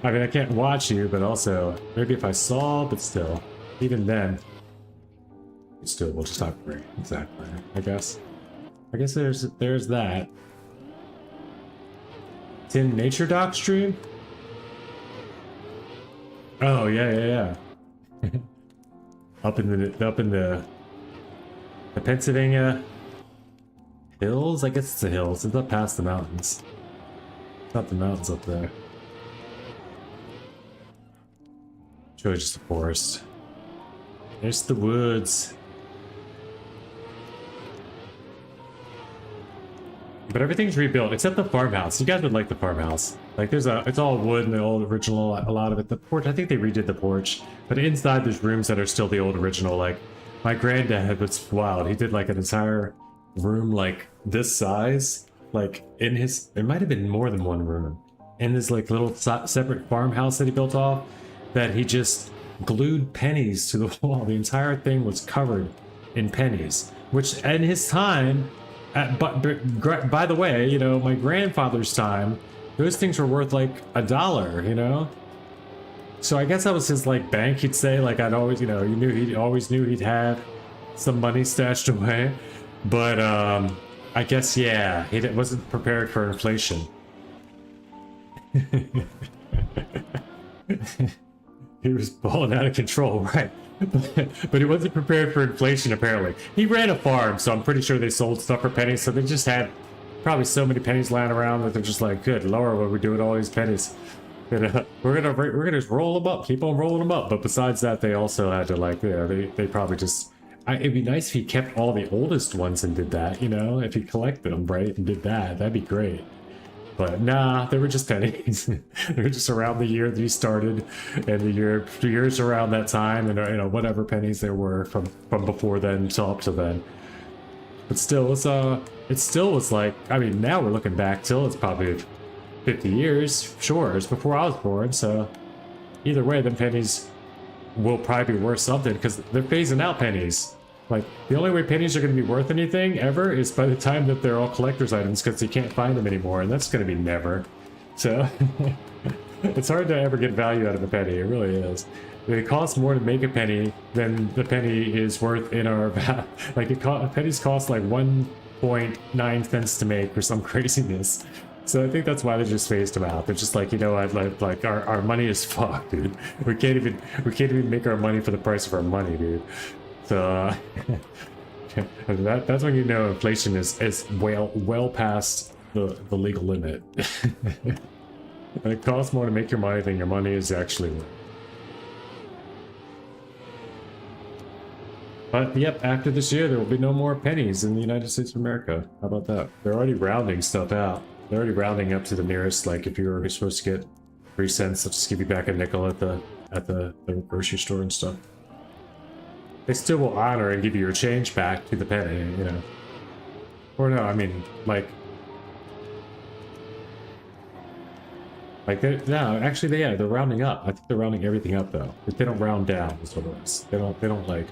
I mean, I can't watch you, but also maybe if I saw, but still, even then, still, we'll just not agree. Exactly. I guess there's that. Tin Nature Doc stream. Oh yeah. up in the Pennsylvania hills. I guess it's the hills. It's up past the mountains. It's not the mountains up there. It's really just a forest. There's the woods. But everything's rebuilt except the farmhouse. You guys would like the farmhouse. Like it's all wood and the old original, a lot of it. The porch, I think they redid the porch. But inside there's rooms that are still the old original. Like my granddad was wild. He did like an entire room like this size. Like in his, it might have been more than one room. In this like little separate farmhouse that he built off, that he just glued pennies to the wall. The entire thing was covered in pennies. Which in his time, but by the way, you know, my grandfather's time, those things were worth like $1, you know? So I guess that was his like bank, he'd say. Like I'd always, you know, he always knew he'd have some money stashed away. But I guess, yeah, he wasn't prepared for inflation. He was balling out of control, right? But he wasn't prepared for inflation, apparently. He ran a farm, so I'm pretty sure they sold stuff for pennies, so they just had probably so many pennies lying around that they're just like, good Lord, what are we doing with all these pennies? And, we're gonna just roll them up, keep on rolling them up. But besides that, they also had to like, you know, they probably just, it'd be nice if he kept all the oldest ones and did that, you know, if he collected them, right, and did that, that'd be great. But nah, they were just pennies. They were just around the year that he started, and the years around that time, and you know, whatever pennies there were from before then until up to then. But still, it still was like, I mean, now we're looking back till it's probably 50 years. Sure, it's before I was born. So either way, them pennies will probably be worth something because they're phasing out pennies. Like, the only way pennies are going to be worth anything ever is by the time that they're all collector's items because you can't find them anymore, and that's going to be never. So, it's hard to ever get value out of a penny, it really is. It costs more to make a penny than the penny is worth in our... Like, pennies cost like 1.9 cents to make or some craziness. So I think that's why they just phased them out. They're just like, you know what, like our money is fucked, dude. We can't even make our money for the price of our money, dude. So that's when you know inflation is well past the legal limit. And it costs more to make your money than your money is actually worth. But yep, after this year there will be no more pennies in the United States of America. How about that? They're already rounding stuff out. They're already rounding up to the nearest, like if you were supposed to get 3 cents, they'll just give you back a nickel at the grocery store and stuff. They still will honor and give you your change back to the penny, you know. Or no, I mean, like they're rounding up. I think they're rounding everything up though. But they don't round down, is what it is. They don't like,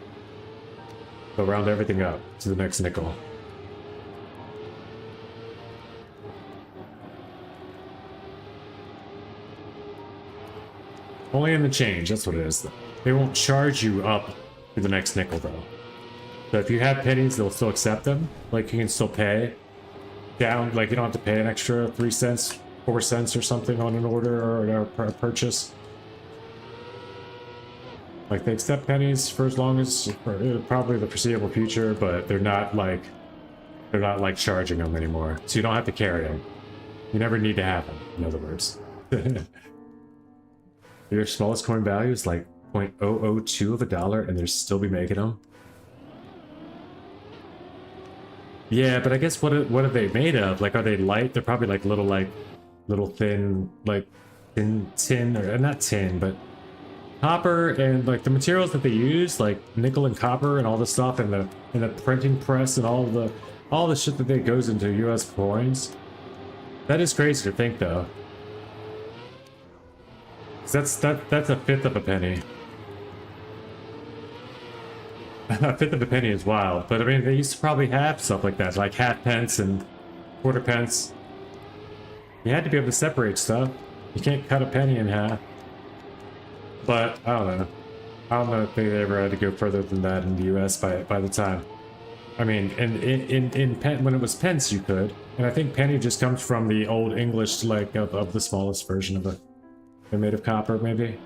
they'll round everything up to the next nickel. Only in the change, that's what it is though. They won't charge you up to the next nickel though. So if you have pennies, they'll still accept them. Like you can still pay down, like you don't have to pay an extra 3 cents, 4 cents or something on an order or a purchase. Like they accept pennies for as long as probably the foreseeable future, but they're not like charging them anymore. So you don't have to carry them. You never need to have them, in other words. Your smallest coin value is like 0.002 of $1 and they'll still be making them. Yeah, but I guess what are they made of? Like, are they light? They're probably like little thin, like tin or not tin, but copper, and like the materials that they use, like nickel and copper and all the stuff, and the printing press and all the shit that goes into U.S. coins. That is crazy to think, though. That's a fifth of a penny. A fifth of a penny is wild, but I mean, they used to probably have stuff like that, like half pence and quarter pence. You had to be able to separate stuff. You can't cut a penny in half. But I don't know. I don't know if they ever had to go further than that in the U.S. by the time. I mean, in pen, when it was pence, you could, and I think penny just comes from the old English, like of the smallest version of it. They're made of copper, maybe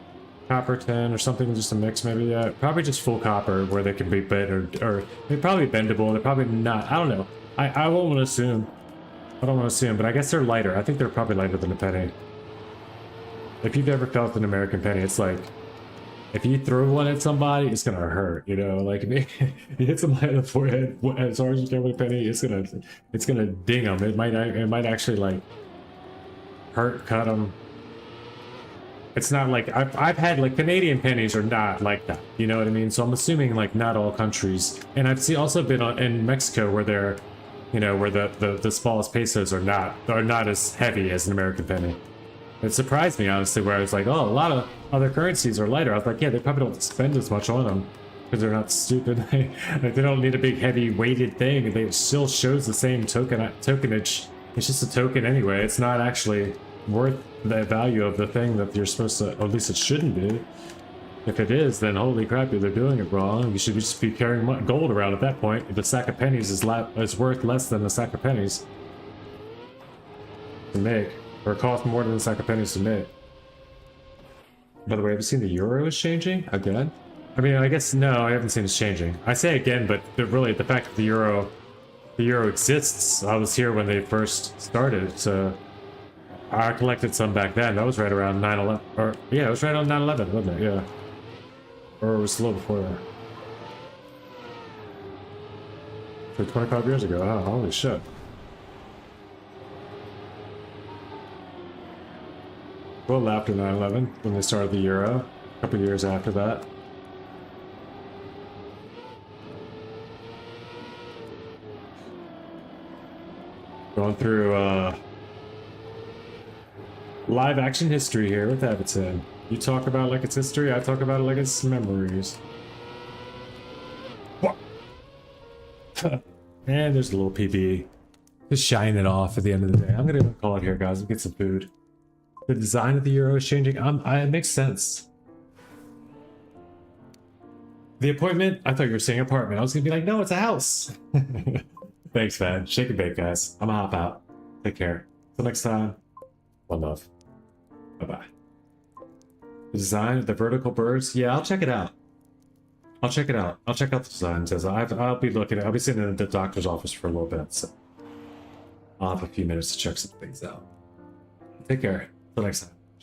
copper, tin, or something, just a mix, maybe. Yeah, probably just full copper, where they can be bent or they're probably bendable. They're probably not. I don't know. I won't want to assume. I don't want to assume, but I guess they're lighter. I think they're probably lighter than a penny. If you've ever felt an American penny, it's like, if you throw one at somebody, it's gonna hurt, you know? Like, if you hit somebody in the forehead as hard as you can with a penny, it's gonna ding them. It might actually, like, hurt, cut them. It's not like, I've had, like, Canadian pennies are not like that, you know what I mean? So I'm assuming, like, not all countries. And I've also been in Mexico where they're, you know, where the smallest pesos are not as heavy as an American penny. It surprised me, honestly, where I was like, oh, a lot of other currencies are lighter. I was like, yeah, they probably don't spend as much on them because they're not stupid. Like, they don't need a big, heavy, weighted thing. It still shows the same tokenage. It's just a token anyway. It's not actually worth the value of the thing that you're supposed to, or at least it shouldn't be. If it is, then holy crap, they're doing it wrong. You should just be carrying gold around at that point. If a sack of pennies is worth less than a sack of pennies to make. Or cost more than a sack of pennies to make. By the way, have you seen the euro is changing again? I mean, I guess no, I haven't seen it changing. I say again, but really the fact that the euro exists. I was here when they first started, so I collected some back then. That was right around 9/11, or yeah, it was right on 9/11, wasn't it? Yeah, or it was a little before that. So 25 years ago. Oh, holy shit. Well, after 9/11, when they started the euro, a couple years after that. Going through live action history here with Everton. You talk about it like it's history, I talk about it like it's memories. And there's a little PB. Just shining it off at the end of the day. I'm gonna call it here, guys, and get some food. The design of the euro is changing. It makes sense. The appointment? I thought you were saying apartment. I was gonna be like, no, it's a house. Thanks, man. Shake and bake, guys. I'm gonna hop out. Take care. Till next time. One love. Bye-bye. The design of the vertical birds? Yeah, I'll check it out. I'll check it out. I'll check out the design. I'll be sitting in the doctor's office for a little bit, so I'll have a few minutes to check some things out. Take care. Till next time.